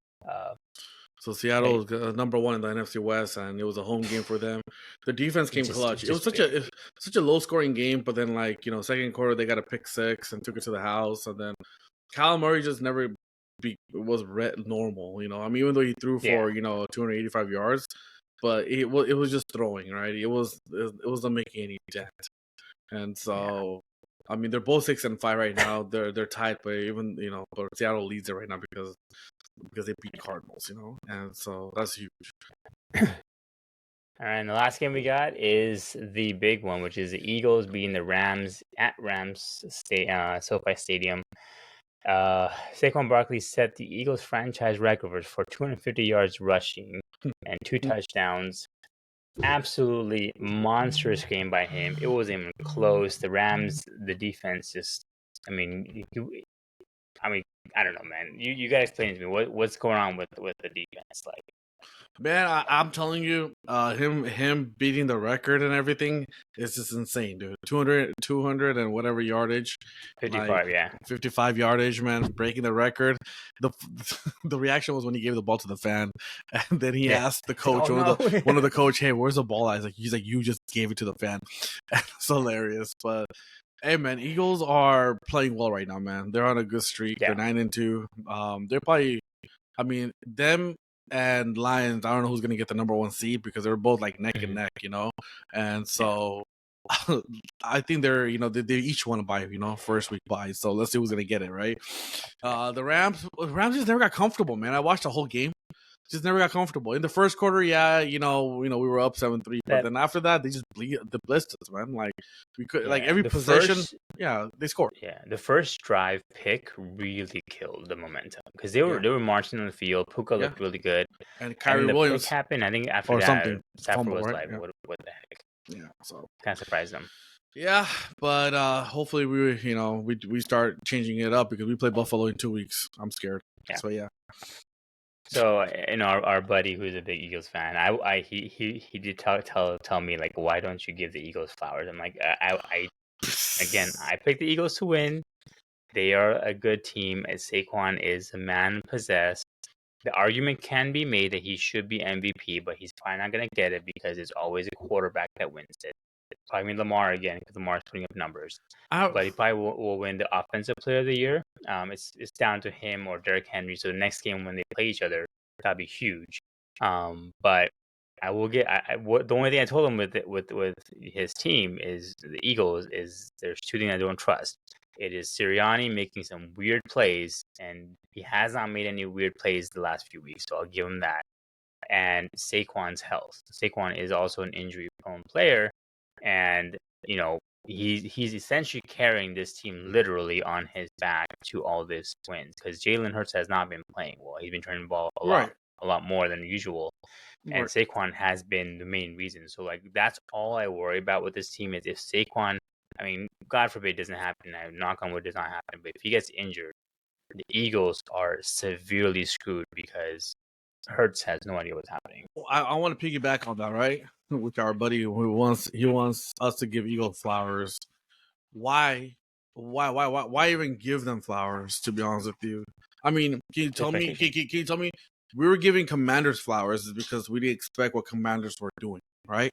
So Seattle was number one in the NFC West, and it was a home game for them. The defense came clutch. It was such a low scoring game, but then second quarter they got a pick six and took it to the house, and then Kyle Murray just never was normal. I mean, even though he threw for 285 yards, but it was just throwing, right? It wasn't making any dent, and so. I mean, they're both 6-5 right now. They're tied, but even but Seattle leads it right now because they beat Cardinals, and so that's huge. All right, and the last game we got is the big one, which is the Eagles beating the Rams at SoFi Stadium. Saquon Barkley set the Eagles franchise record for 250 yards rushing and 2 touchdowns. Absolutely monstrous game by him. It wasn't even close. The Rams, the defense just, I don't know, man. You gotta explain to me what's going on with the defense, like. Man, I'm telling you, him beating the record and everything is just insane, dude. 200 and whatever yardage. 55, 55 yardage, man, breaking the record. The reaction was when he gave the ball to the fan, and then he asked the coach, one of the coach, hey, where's the ball? He's like, you just gave it to the fan. It's hilarious, but. Hey man, Eagles are playing well right now, man. They're on a good streak. Yeah. They're 9-2. They're probably, them and Lions. I don't know who's gonna get the number 1 seed because they're both like neck and neck, And so I think they're, they each want to buy, first week buy. So let's see who's gonna get it, right? The Rams just never got comfortable, man. I watched the whole game. Just never got comfortable. In the first quarter, we were up 7-3, but then after that, they just blitzed us, man. Like we could, every possession, they scored. Yeah, the first drive pick really killed the momentum because they were marching on the field. Puka looked really good, and Kyrie Williams pick happened. I think after that, Stafford was like, "What the heck?" Yeah, so kind of surprised them. Yeah, but hopefully we start changing it up because we play Buffalo in 2 weeks. I'm scared. Yeah. So yeah. So our buddy who's a big Eagles fan, he did tell me like, why don't you give the Eagles flowers? I'm like, I picked the Eagles to win. They are a good team. As Saquon is a man possessed. The argument can be made that he should be MVP, but he's probably not going to get it because it's always a quarterback that wins it. Probably Lamar again because Lamar's putting up numbers. But he probably will win the Offensive Player of the Year. It's down to him or Derrick Henry. So the next game when they play each other, that'll be huge. But I will get. The only thing I told him with his team is the Eagles is there's two things I don't trust. It is Sirianni making some weird plays, and he has not made any weird plays the last few weeks, so I'll give him that. And Saquon's health. Saquon is also an injury-prone player, and he's essentially carrying this team literally on his back to all this wins because Jalen Hurts has not been playing well. He's been turning the ball a lot more than usual. And Saquon has been the main reason. So, like, that's all I worry about with this team is if Saquon, I mean, God forbid it doesn't happen. Knock on wood, does not happen. But if he gets injured, the Eagles are severely screwed because Hurts has no idea what's happening. I want to piggyback on that, right? With our buddy who wants us to give Eagles flowers. Why even give them flowers? To be honest with you, I mean, can you tell me? Can you tell me? We were giving Commanders flowers because we didn't expect what Commanders were doing, right?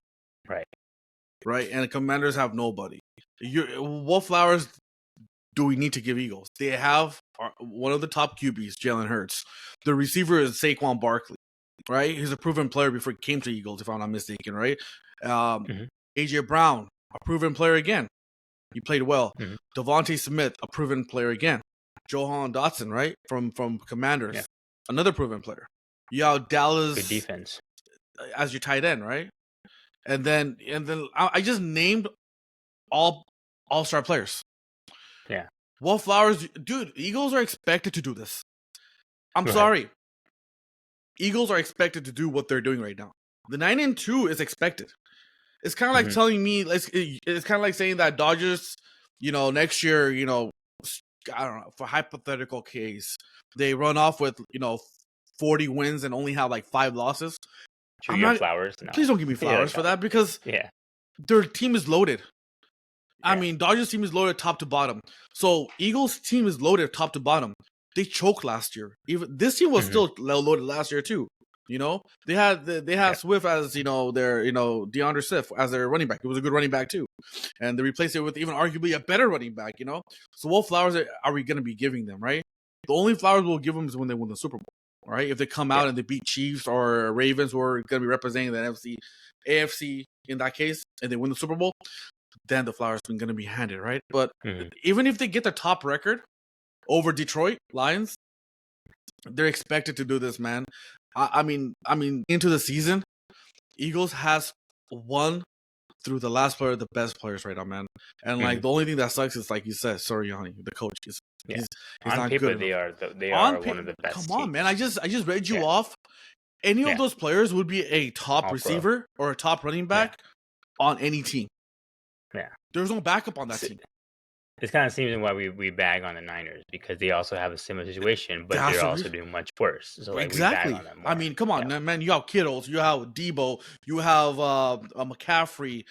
Right. And Commanders have nobody. What flowers do we need to give Eagles? They have one of the top QBs, Jalen Hurts. The receiver is Saquon Barkley, right? He's a proven player before he came to Eagles, if I'm not mistaken, right? AJ Brown, a proven player again. He played well. Devontae Smith, a proven player again. Johan Dotson, right? From Commanders, another proven player. You have Dallas good defense as your tight end, right? And then I just named all all-star players. Yeah. What flowers, dude? Eagles are expected to do this. I'm sorry. Eagles are expected to do what they're doing right now. The 9-2 is expected. It's kind of like telling me, it's kind of like saying that Dodgers, next year, I don't know, for hypothetical case, they run off with, 40 wins and only have like 5 losses. Flowers? No. Please don't give me flowers for that because their team is loaded. I mean, Dodgers team is loaded top to bottom. So Eagles team is loaded top to bottom. They choked last year. Even this team was still loaded last year too. They had Swift as their DeAndre Swift as their running back. It was a good running back too, and they replaced it with even arguably a better running back. So what flowers are we going to be giving them? Right. The only flowers we'll give them is when they win the Super Bowl. Right. If they come out and they beat Chiefs or Ravens, who are going to be representing the AFC in that case, and they win the Super Bowl, then the flowers are going to be handed. Right. But even if they get the top record over Detroit Lions, they're expected to do this, man. I mean, into the season, Eagles has won through the last player, the best players right now, man. And like the only thing that sucks is, like you said, Sirianni, the coach. He's on not paper, good. They are one of the best. Come on, man. I just read you off. Any of those players would be a top receiver or a top running back on any team. Yeah, there's no backup on that team. This kind of seems why we bag on the Niners because they also have a similar situation, but they're also doing much worse. So like, exactly. we bag on them more. I mean, come on, man. You have Kittles, you have Debo, you have McCaffrey.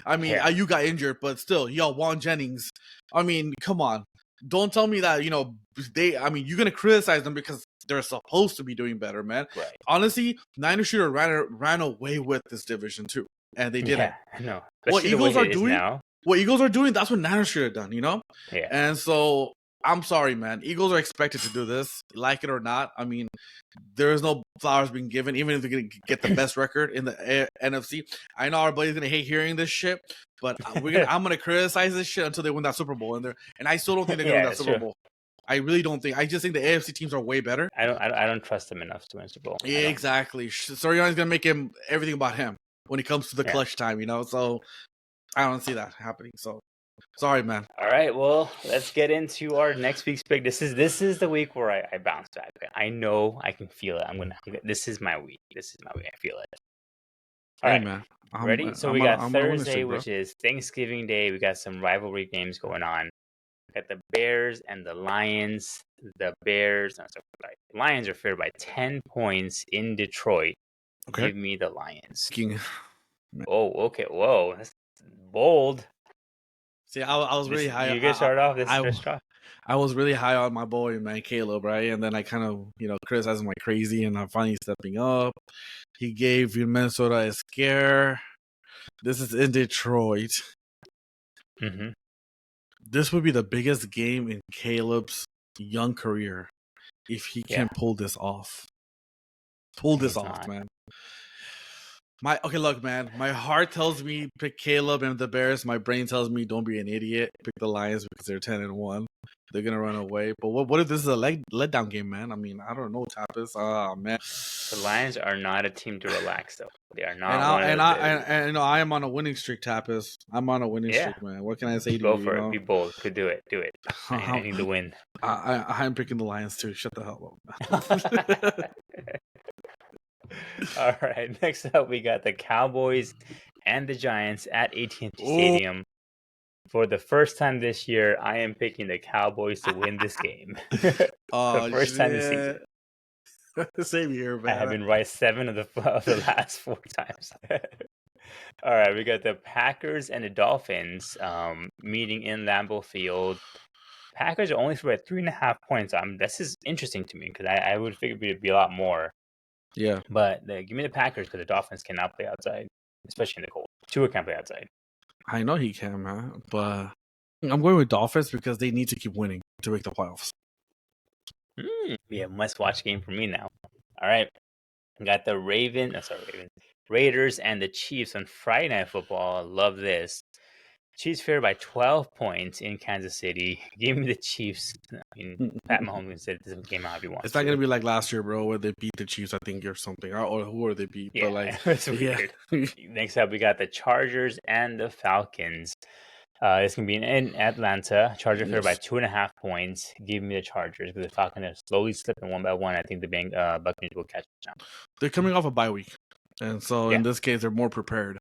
I mean, you got injured, but still, you have Juan Jennings. I mean, come on. Don't tell me that you're gonna criticize them because they're supposed to be doing better, man. Right. Honestly, Niners should have ran away with this division too, and they didn't. Yeah, I know. What Eagles are doing now. What Eagles are doing, that's what Niners should have done, Yeah. And so, I'm sorry, man. Eagles are expected to do this, like it or not. I mean, there is no flowers being given, even if they're going to get the best record in the NFC. I know our buddy's going to hate hearing this shit, but I'm going to criticize this shit until they win that Super Bowl. And I still don't think they're going to win that Super Bowl. I really don't think. I just think the AFC teams are way better. I don't trust them enough to win Super Bowl. Yeah, exactly. Sirianni's going to make everything about him when it comes to the clutch time, So I don't see that happening. So sorry, man. All right, well, let's get into our next week's pick. This is the week where I bounce back. I know I can feel it. This is my week. I feel it. All right, man. Ready? So we got Thursday, which is Thanksgiving Day. We got some rivalry games going on. We got the Bears and the Lions. The Lions are favored by 10 points in Detroit. Okay. Give me the Lions. Oh, okay. Whoa, that's bold. See, I was really high. You get started off. I was really high on my boy, man, Caleb, right? And then I kind of, criticized him like crazy, and I'm finally stepping up. He gave Minnesota a scare. This is in Detroit. Mm-hmm. This would be the biggest game in Caleb's young career if he can pull this off. Pull this off, man. Look, man. My heart tells me pick Caleb and the Bears. My brain tells me don't be an idiot. Pick the Lions because they're 10-1. They're gonna run away. But what if this is a letdown game, man? I mean, I don't know, Tapas. Oh man, the Lions are not a team to relax, though. They are not. I am on a winning streak, Tapas. I'm on a winning streak, man. What can I say to you? Go for it. Be bold. Could do it. Do it. I need the win. I'm picking the Lions too. Shut the hell up. All right. Next up, we got the Cowboys and the Giants at AT&T Stadium. For the first time this year, I am picking the Cowboys to win this game. The first time this season. Same here, man. I have been right 7 of the last 4 times. All right, we got the Packers and the Dolphins meeting in Lambeau Field. Packers are only for 3.5 points. This is interesting to me because I would figure it'd be a lot more. Yeah. But give me the Packers because the Dolphins cannot play outside, especially in the cold. Tua can't play outside. I know he can, man. But I'm going with Dolphins because they need to keep winning to make the playoffs. Yeah, must-watch game for me now. All right. Got the Raiders and the Chiefs on Friday Night Football. Love this. Chiefs favored by 12 points in Kansas City. Give me the Chiefs. I mean, Pat Mahomes said this game out if he wants. It's not going to be like last year, bro, where they beat the Chiefs, I think, or something. Or who are they beat? Yeah, but like, it's weird. Next up, we got the Chargers and the Falcons. It's going to be in Atlanta. Chargers favored by 2.5 points. Give me the Chargers because the Falcons are slowly slipping one by one. I think the Buccaneers will catch them. They're coming off a bye week. And so in this case, they're more prepared.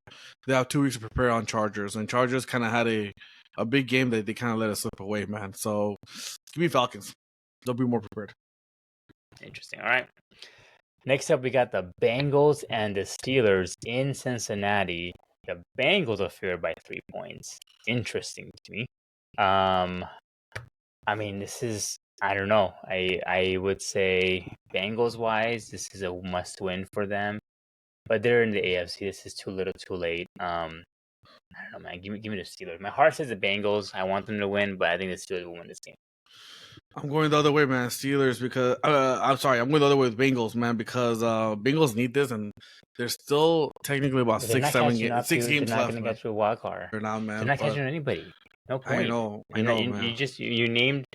They have 2 weeks to prepare on Chargers. And Chargers kind of had a big game that they kind of let us slip away, man. So give me Falcons. They'll be more prepared. Interesting. All right. Next up, we got the Bengals and the Steelers in Cincinnati. The Bengals are favored by 3 points. Interesting to me. I mean, this is, I don't know. I would say Bengals-wise, this is a must-win for them. But they're in the AFC. This is too little, too late. I don't know, man. Give me the Steelers. My heart says the Bengals. I want them to win, but I think the Steelers will win this game. I'm going the other way, man. Steelers because I'm going the other way with Bengals, man, because Bengals need this, and there's still technically about 6 games left. They're not going to get to a wild card. They're not, man. They're not catching anybody. No point. I know, man. You named,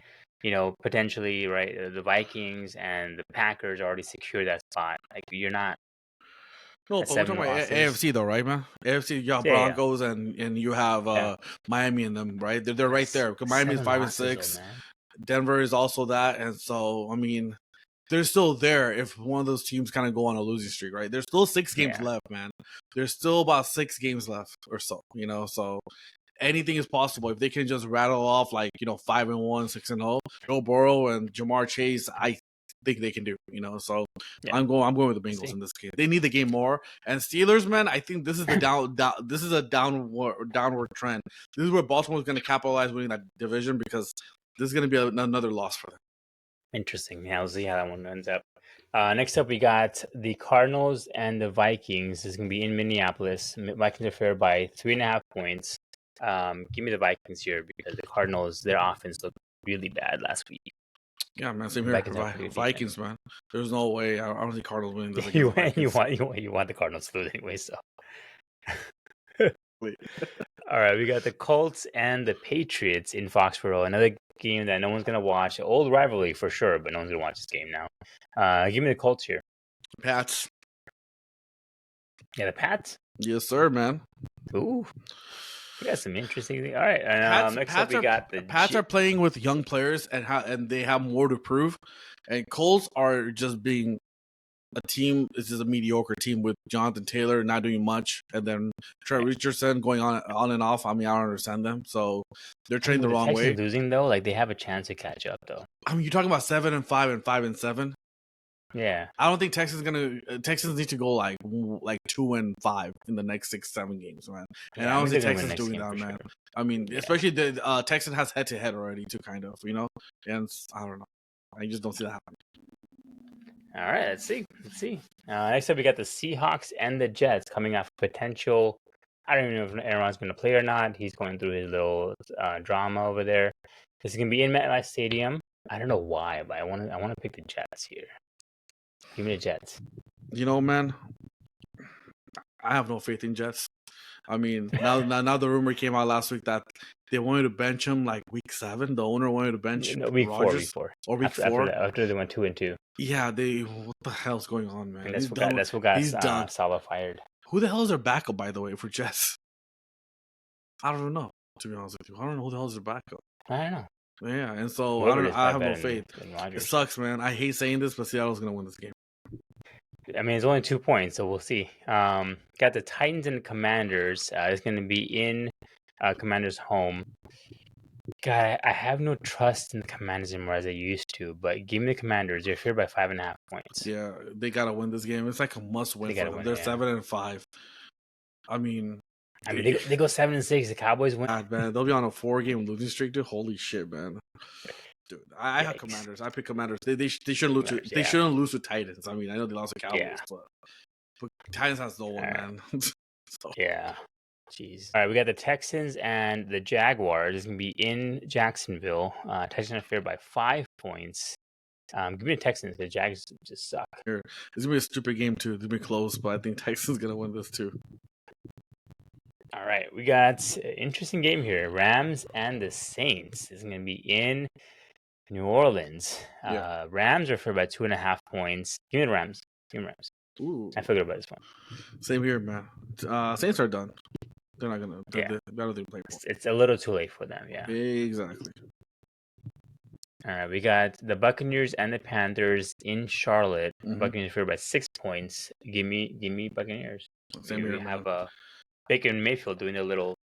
potentially, right, the Vikings and the Packers already secured that spot. Like, you're not. No, but we're talking about AFC though, right, man? AFC, you have Broncos and you have Miami in them, right? They're right there. Because Miami is 5-6. Denver is also that, and so I mean, they're still there. If one of those teams kind of go on a losing streak, right? There's still 6 games left, man. There's still about 6 games left or so, So anything is possible if they can just rattle off 5-1, 6-0. Joe Burrow and Jamar Chase, I think they can do, So I'm going with the Bengals in this game. They need the game more. And Steelers, man, I think this is the this is a downward trend. This is where Baltimore is going to capitalize winning that division because this is going to be another loss for them. Interesting. Yeah, we'll see how that one ends up. Next up, we got the Cardinals and the Vikings. This is going to be in Minneapolis. Vikings are favored by 3.5 points. Give me the Vikings here because the Cardinals, their offense looked really bad last week. Yeah, man, same here. Vikings, man. There's no way. I don't think Cardinals winning this. You want the Cardinals to lose anyway, so. All right, we got the Colts and the Patriots in Foxborough. Another game that no one's going to watch. Old rivalry for sure, but no one's going to watch this game now. Give me the Colts here. Pats. Yeah, the Pats? Yes, sir, man. Ooh. We got some interesting things. All right, next up we got the Pats are playing with young players and they have more to prove. And Colts are just being a team. This is a mediocre team with Jonathan Taylor not doing much, and then Trey Richardson going on and off. I mean, I don't understand them. So they're training the wrong way. Losing though, like they have a chance to catch up though. I mean, you're talking about 7-5 and 5-7. Yeah, I don't think Texans need to go like 2-5 in the next 6-7 games, man. And I don't think Texans doing that, man. Sure. I mean, especially the Texans has head already too, kind of, And I don't know. I just don't see that happening. All right, let's see. Next up, we got the Seahawks and the Jets coming off potential. I don't even know if Aaron's going to play or not. He's going through his little drama over there. This is going to be in MetLife Stadium. I don't know why, but I want to pick the Jets here. Give me the Jets. You know, man, I have no faith in Jets. I mean, now the rumor came out last week that they wanted to bench him like week 7. The owner wanted to bench Rodgers. Or week 4. After they went 2-2. Yeah, what the hell's going on, man? And that's what got Salah fired. Who the hell is their backup, by the way, for Jets? I don't know, to be honest with you. I don't know who the hell is their backup. I don't know. Yeah, and so I have no faith. It sucks, man. I hate saying this, but Seattle's going to win this game. I mean, it's only 2 points, so we'll see. Got the Titans and the Commanders. It's going to be in Commanders' home. God, I have no trust in the Commanders anymore as I used to, but give me the Commanders. They're favored by 5.5 points. Yeah, they got to win this game. It's like a must-win for them. They're 7-5. I mean, they go 7-6. The Cowboys win. God, man, they'll be on a 4-game losing streak, dude. Holy shit, man. Dude, I have Commanders. I pick Commanders. They shouldn't lose. They shouldn't lose to Titans. I mean, I know they lost to Cowboys, but Titans has no one, man. So. Yeah. Jeez. All right, we got the Texans and the Jaguars. It's gonna be in Jacksonville. Texans are favored by 5 points. Give me the Texans. The Jags just suck. It's gonna be a stupid game too. It's gonna be close, but I think Texans gonna win this too. All right, we got an interesting game here. Rams and the Saints. This is gonna be in New Orleans. Rams are favored by 2.5 points. Give me the Rams. Ooh. I figured about this one. Same here, man. Saints are done. They're not gonna. They play. It's a little too late for them. Yeah. Exactly. All right, we got the Buccaneers and the Panthers in Charlotte. Mm-hmm. Buccaneers favored by 6 points. Give me Buccaneers. Same here. We have Baker Mayfield doing that little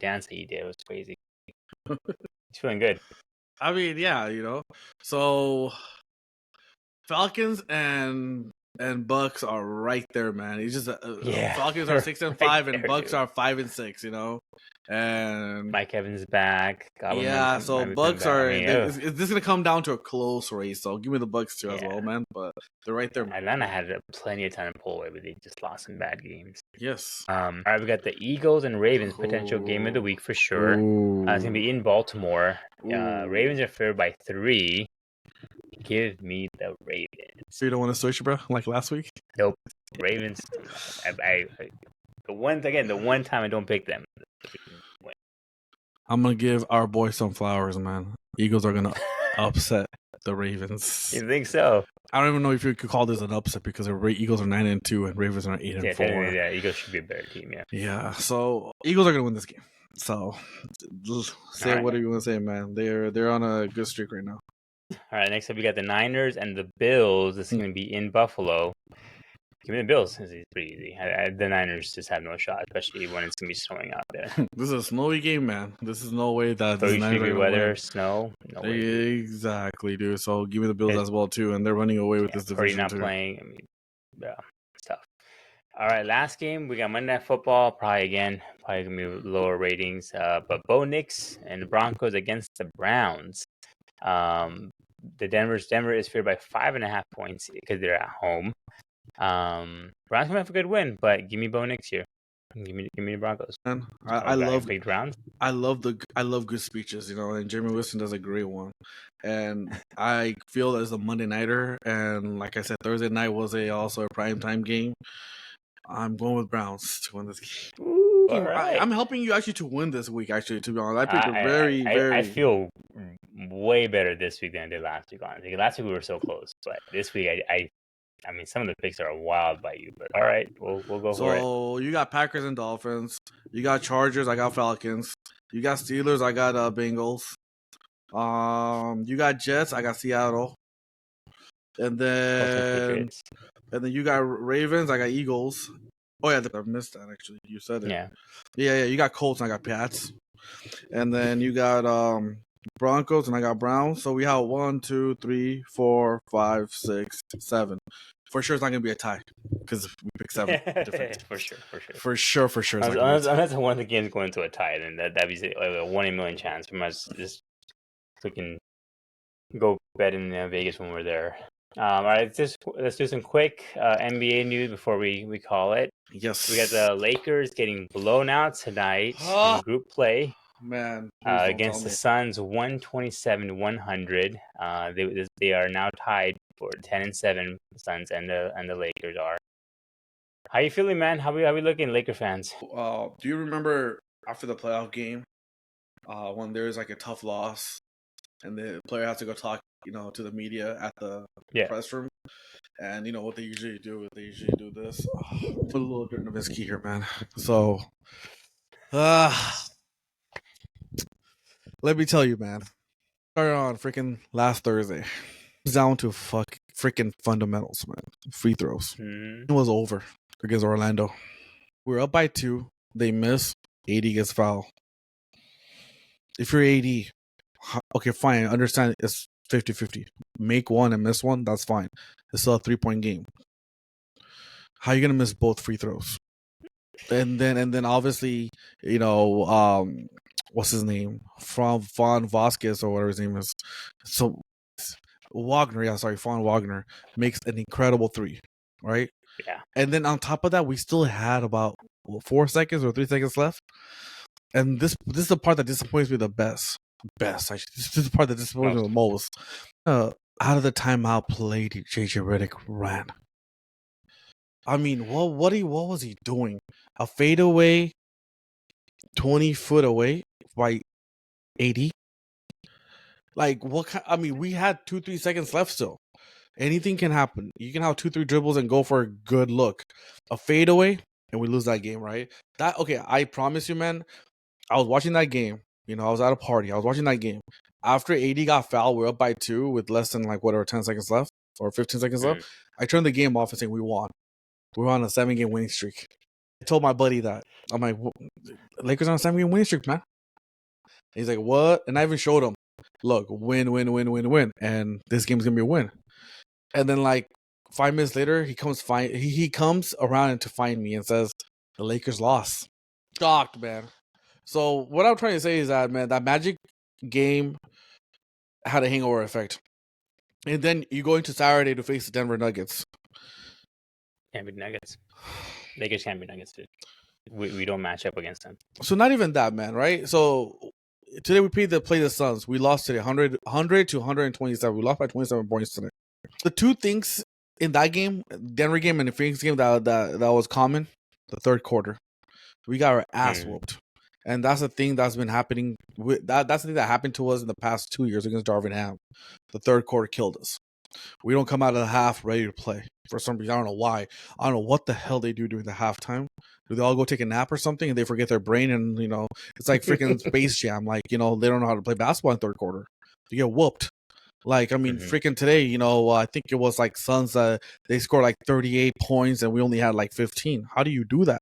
dance that he did. It was crazy. He's feeling good. I mean, yeah, So Falcons and Bucks are right there, man. It's just Falcons are 6-5 right and Bucks are 5-6. And Mike Evans back. So Bucks are. This is gonna come down to a close race. So give me the Bucks too as well, man. But they're right there. Atlanta had plenty of time to pull away, but they just lost some bad games. Yes. All right, we got the Eagles and Ravens potential game of the week for sure. It's gonna be in Baltimore. Ravens are favored by 3. Give me the Ravens. So you don't want to switch, bro? Like last week? Nope. Ravens. The one time I don't pick them. I'm gonna give our boy some flowers, man. Eagles are gonna upset the Ravens. You think so? I don't even know if you could call this an upset because the Eagles are 9-2 and Ravens are 8-4. Yeah, Eagles should be a better team. Yeah. Yeah. So Eagles are gonna win this game. So say what do you want to say, man? They're on a good streak right now. All right, next up we got the Niners and the Bills. This is going to be in Buffalo. Give me the Bills. This is pretty easy. The Niners just have no shot, especially when it's going to be snowing out there. This is a snowy game, man. This is no way that 30-degree weather, snow. No way. Exactly, dude. So give me the Bills as well, too. And they're running away with this division, not playing. I mean, it's tough. All right, last game. We got Monday Night Football. Probably going to be lower ratings. But Bo Nix and the Broncos against the Browns. Denver is favored by 5.5 points because they're at home. Browns gonna have a good win, but give me Bo Nix here. Give me the Broncos. Man, I love big rounds. I love good speeches, and Jeremy Wilson does a great one. And I feel as a Monday nighter, and like I said, Thursday night was also a primetime game. I'm going with Browns to win this game. Ooh, all right. I'm helping you actually to win this week. Actually, to be honest, I picked a very. I feel way better this week than I did last week. Honestly, last week we were so close, but this week I mean, some of the picks are wild by you. But all right, we'll go for it. So you got Packers and Dolphins. You got Chargers. I got Falcons. You got Steelers. I got Bengals. You got Jets. I got Seattle. And then you got Ravens. I got Eagles. Oh yeah, I missed that actually. You said it. Yeah. You got Colts and I got Pats. And then you got Broncos and I got Browns. So we have 1, 2, 3, 4, 5, 6, 7. For sure, it's not gonna be a tie because we picked 7 different. For sure. Unless one of the games going to a tie, then that'd be like a 1 in a million chance. We must just freaking go bet in Vegas when we're there. All right, let's do some quick NBA news before we call it. Yes, we got the Lakers getting blown out tonight in group play. Man, against the Suns, 127-100. They are now tied for 10-7 Suns and the Lakers are. How you feeling, man? How we looking, Laker fans? Do you remember after the playoff game, when there's like a tough loss, and the player has to go talk, to the media at the press room, and what they usually do? They usually do this. Put a little Dirk Nowitzki here, man. So, let me tell you, man. Started on freaking last Thursday. It's down to freaking fundamentals, man. Free throws. It was over against Orlando. We were up by 2. They miss. AD gets foul. If you're AD, okay, fine. I understand it's 50-50. Make one and miss one, that's fine. It's still a 3-point game. How are you gonna miss both free throws? And then obviously, what's his name? From Von Vasquez or whatever his name is. So Von Wagner makes an incredible 3, right? Yeah. And then on top of that, we still had about 4 seconds or 3 seconds left. And this is the part that disappoints me the best. This is the part that disappoints me the most. Out of the timeout play, JJ Redick ran. I mean, what was he doing? A fadeaway 20 foot away by 80? Like, we had 2-3 seconds left still. Anything can happen. You can have 2-3 dribbles and go for a good look. A fadeaway, and we lose that game, right? I promise you, man, I was watching that game. I was at a party. I was watching that game. After AD got fouled, we're up by 2 with less than 10 seconds left or 15 seconds left. I turned the game off and said, we won. We're on a 7-game winning streak. I told my buddy that. I'm like, Lakers on a 7-game winning streak, man. He's like, what? And I even showed him, look, win. And this game's going to be a win. And then 5 minutes later, he comes around to find me and says, the Lakers lost. Shocked, man. So what I'm trying to say is that, man, that Magic game had a hangover effect. And then you go into Saturday to face the Denver Nuggets. Can't be Nuggets. Lakers can't be Nuggets, dude. We don't match up against them. So not even that, man, right? So today we play the Suns. We lost today 100 to 127. We lost by 27 points today. The two things in that game, Denver game and the Phoenix game that was common, the third quarter. We got our ass whooped. And that's the thing that's been happening. That's the thing that happened to us in the past 2 years against Darvin Ham. The third quarter killed us. We don't come out of the half ready to play. For some reason, I don't know why. I don't know what the hell they do during the halftime. Do they all go take a nap or something and they forget their brain? And, it's like freaking Space Jam. They don't know how to play basketball in third quarter. You get whooped. Freaking today, I think it was Suns, they scored 38 points and we only had 15. How do you do that?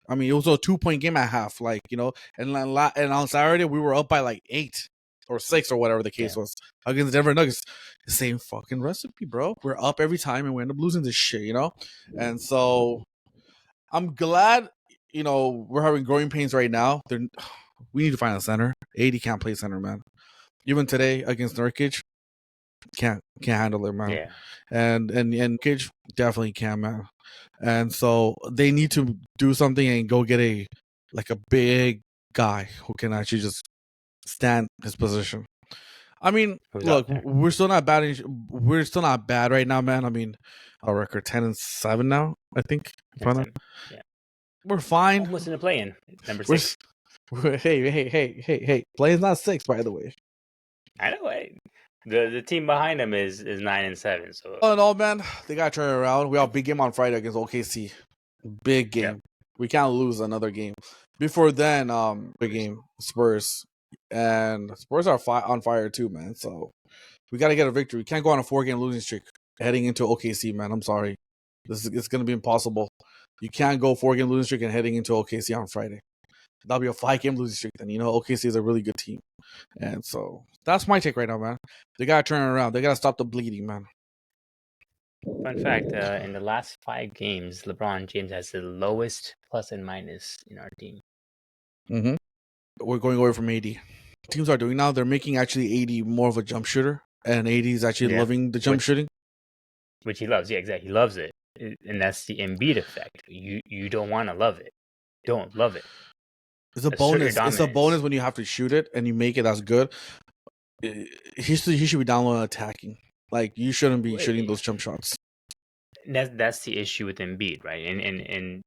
I mean, it was a 2-point game at half, and on Saturday we were up by 8 or 6 or whatever the case was against the Denver Nuggets. The same fucking recipe, bro. We're up every time and we end up losing this shit, And so I'm glad, we're having growing pains right now. We need to find a center. AD can't play center, man. Even today against Nurkic, can't handle it, man. Yeah. And Nurkic definitely can, man. And so they need to do something and go get a big guy who can actually just stand his position. I mean, look, we're still not bad. We're still not bad right now, man. I mean, our record 10-7 now, I think. Yeah. We're fine. Almost in the play-in. Number 6. Hey. Play-in's not 6, by the way. I know. The team behind them is 9-7. So all in all, man, they got to turn it around. We have a big game on Friday against OKC. Big game. Yep. We can't lose another game. Before then, big game, Spurs. And Spurs are on fire too, man. So we got to get a victory. We can't go on a 4-game losing streak heading into OKC, man. I'm sorry. It's going to be impossible. You can't go 4-game losing streak and heading into OKC on Friday. That'll be a 5-game losing streak. Then OKC is a really good team, and so that's my take right now, man. They gotta turn it around. They gotta stop the bleeding, man. Fun fact: in the last 5 games, LeBron James has the lowest plus and minus in our team. Mm-hmm. We're going away from AD. Teams are doing now. They're making actually AD more of a jump shooter, and AD is actually loving the jump shooting, which he loves. Yeah, exactly. He loves it, and that's the Embiid effect. You don't want to love it. Don't love it. It's a bonus. It's a bonus when you have to shoot it and you make it. That's good. He should be down low attacking. Like, you shouldn't be shooting those jump shots. That's the issue with Embiid, right? And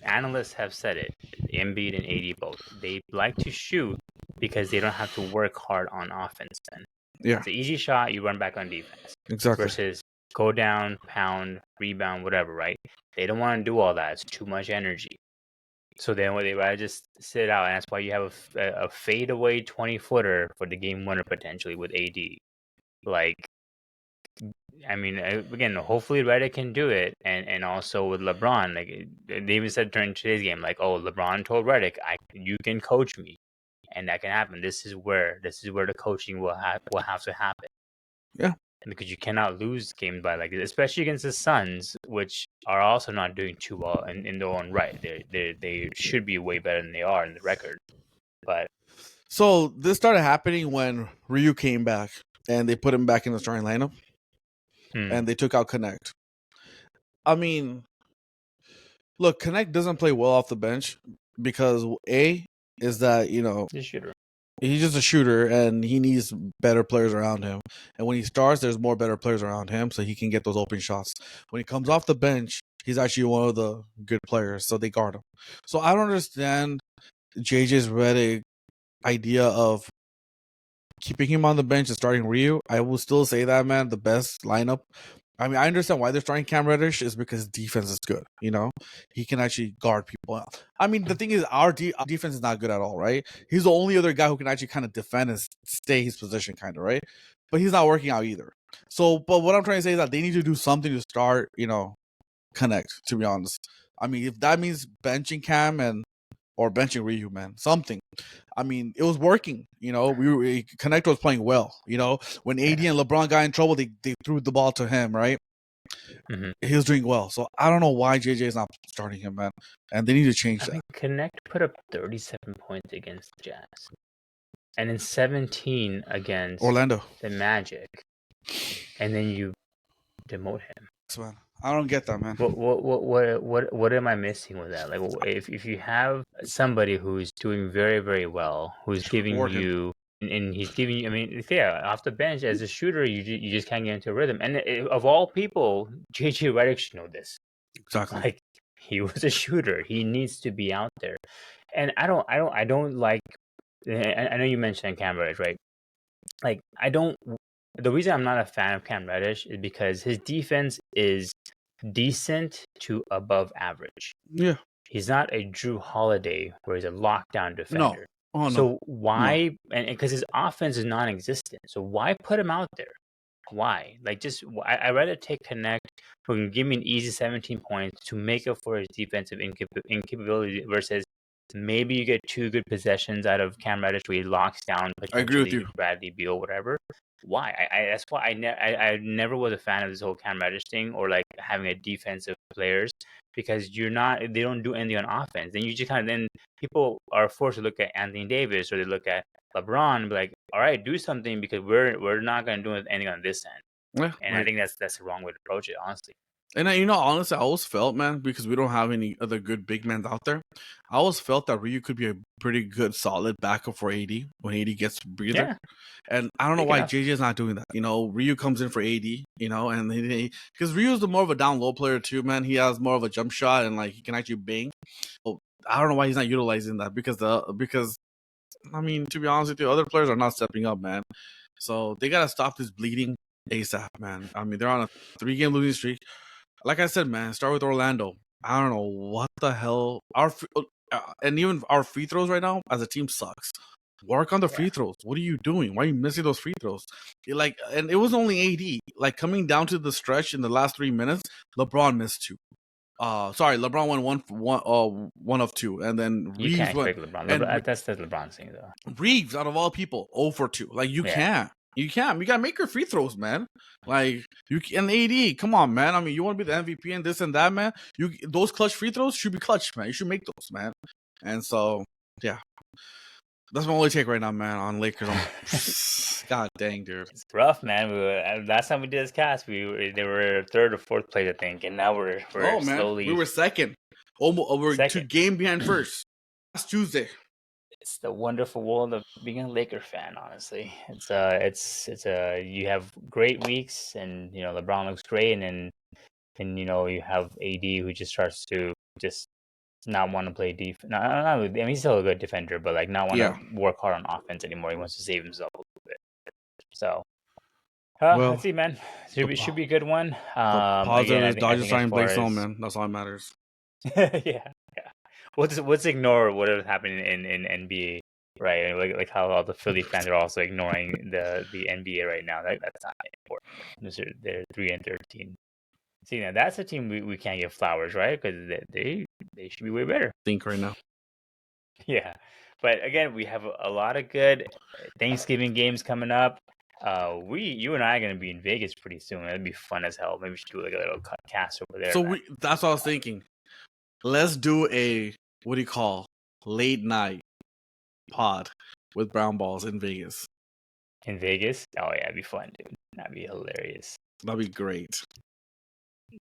analysts have said it. Embiid and AD both. They like to shoot because they don't have to work hard on offense. Then it's an easy shot. You run back on defense. Exactly. Versus go down, pound, rebound, whatever, right? They don't want to do all that. It's too much energy. So then they rather just sit out, and that's why you have a fadeaway 20-footer for the game winner potentially with AD. Like, I mean, again, hopefully Redick can do it, and also with LeBron, like they even said during today's game, like, oh, LeBron told Redick, you can coach me, and that can happen. This is where the coaching will have to happen. Yeah, because you cannot lose games by like this, especially against the Suns, which are also not doing too well in their own right. They should be way better than they are in the record, but. So this started happening when Ryu came back, and they put him back in the starting lineup. And they took out Connect. I mean, look, Connect doesn't play well off the bench because is that, he's a shooter. He's just a shooter, and he needs better players around him. And when he starts, there's more better players around him, so he can get those open shots. When he comes off the bench, he's actually one of the good players, so they guard him. So I don't understand JJ's Redick idea of keeping him on the bench and starting Ryu. I will still say that, man, the best lineup. I mean, I understand why they're starting Cam Reddish is because his defense is good. He can actually guard people. I mean, the thing is, our defense is not good at all, right? He's the only other guy who can actually kind of defend and stay his position, kind of, right? But he's not working out either. So, but what I'm trying to say is that they need to do something to start, Connect, to be honest. I mean, if that means benching Cam or benching Ryu, man, something. I mean, it was working. Connect was playing well. When AD and LeBron got in trouble, they threw the ball to him, right? Mm-hmm. He was doing well. So I don't know why JJ is not starting him, man. And they need to change that. Connect put up 37 points against the Jazz, and then 17 against Orlando, the Magic, and then you demote him. Man, I don't get that, man. What am I missing with that? Like, if you have somebody who's doing very, very well, who's giving you, and he's giving you, I mean, off the bench as a shooter, you just can't get into a rhythm. And of all people, JJ Redick should know this. Exactly. Like, he was a shooter. He needs to be out there. And I don't like. I know you mentioned Cam Reddish, right? Like, the reason I'm not a fan of Cam Reddish is because his defense is decent to above average. Yeah. He's not a Drew Holiday where he's a lockdown defender. No. Oh, no. So why? No. And because his offense is non-existent. So why put him out there? Why? Like, I'd rather take Connect who can give me an easy 17 points to make up for his defensive incapability versus maybe you get 2 good possessions out of Cam Reddish where he locks down potentially I agree with you. Bradley Beal, whatever. Why? That's why I never was a fan of this whole Cam Reddish thing or like having a defensive players because they don't do anything on offense. Then you just then people are forced to look at Anthony Davis or they look at LeBron and be like, all right, do something because we're not going to do anything on this end. Yeah, and right. I think that's the wrong way to approach it, honestly. And honestly, I always felt, man, because we don't have any other good big men out there, I always felt that Ryu could be a pretty good, solid backup for AD when AD gets breather. Yeah. And I don't know why JJ is not doing that. Ryu comes in for AD, and because Ryu is the more of a down low player too, man. He has more of a jump shot and like he can actually bang. So I don't know why he's not utilizing that because I mean, to be honest with you, other players are not stepping up, man. So they gotta stop this bleeding ASAP, man. I mean, they're on a 3-game losing streak. Like I said, man, start with Orlando. I don't know what the hell. And even our free throws right now as a team sucks. Work on the free throws. What are you doing? Why are you missing those free throws? And it was only AD. Like coming down to the stretch in the last 3 minutes, LeBron missed 2. LeBron went one of 2, and then Reeves can't went. LeBron. That's the LeBron thing, though. Reeves, out of all people, 0 for 2. Like you can't. You can't. You gotta make your free throws, man. Like you can AD. Come on, man. I mean, you want to be the MVP and this and that, man. Those clutch free throws should be clutch, man. You should make those, man. And so, yeah, that's my only take right now, man. On Lakers. God dang, dude. It's rough, man. Last time we did this cast, they were 3rd or 4th place, I think, and now we're slowly. We were second. We're 2 games behind first. Last Tuesday. it's the wonderful world of being a Laker fan. Honestly, you have great weeks, and LeBron looks great, and you have AD who just starts to just not want to play defense. I mean, he's still a good defender, but like not want to work hard on offense anymore. He wants to save himself a little bit. So, let's see, man. Should be a good one. Positive Again, is Dodgers I think signing as far Blake Snell, as man. That's all that matters. yeah. Let's ignore whatever's happening in NBA, right? Like how all the Philly fans are also ignoring the NBA right now. That's not important. They're 3-13. See, now that's a team we can't give flowers, right? Because they should be way better. Think right now. Yeah, but again, we have a lot of good Thanksgiving games coming up. You and I are gonna be in Vegas pretty soon. That'd be fun as hell. Maybe we should do like a little cast over there. So that's what I was thinking. Let's do a late night pod with brown balls in Vegas. In Vegas? Oh yeah, it'd be fun, dude. That'd be hilarious. That'd be great.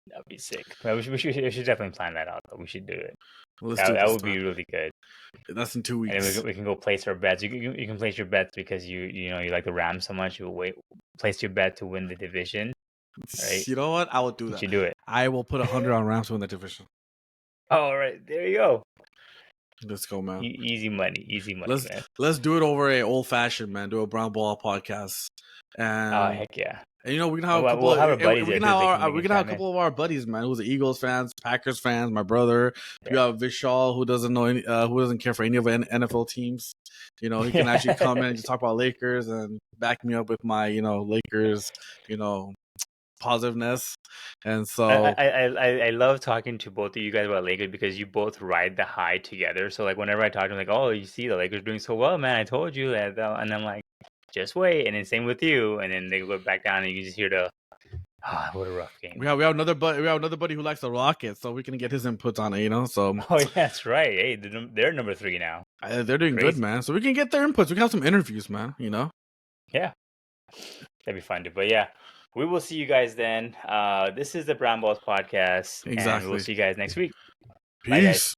That'd be sick. We should definitely plan that out. Though. We should do it. That would be really good. That's in 2 weeks. And then we can go place our bets. You can place your bets because you like the Rams so much. You place your bet to win the division. Right? You know what? I will do that. You do it. I will put 100 on Rams to win the division. All right, there you go. Let's go, man. Easy money, man. Let's do it over a old fashioned, man. Do a brown ball podcast. And heck yeah. And we can have a couple. We can have a couple of our buddies, man, who's the Eagles fans, Packers fans. My brother, we got Vishal, who doesn't know who doesn't care for any of the NFL teams. He can actually come in and just talk about Lakers and back me up with my Lakers, positiveness. And so I love talking to both of you guys about Lakers because you both ride the high together. So like whenever I talk to them, like, oh, you see the Lakers doing so well, man. I told you that, and I'm like, just wait, and then same with you, and then they go back down, and you just hear what a rough game. We have another buddy who likes the Rockets, so we can get his inputs on it, So yeah, that's right. Hey, they're number 3 now. They're doing good, man. So we can get their inputs. We can have some interviews, man. Yeah, that'd be fun, dude. But yeah, we will see you guys then. This is the Brown Balls Podcast. Exactly. And we'll see you guys next week. Peace. Bye, guys.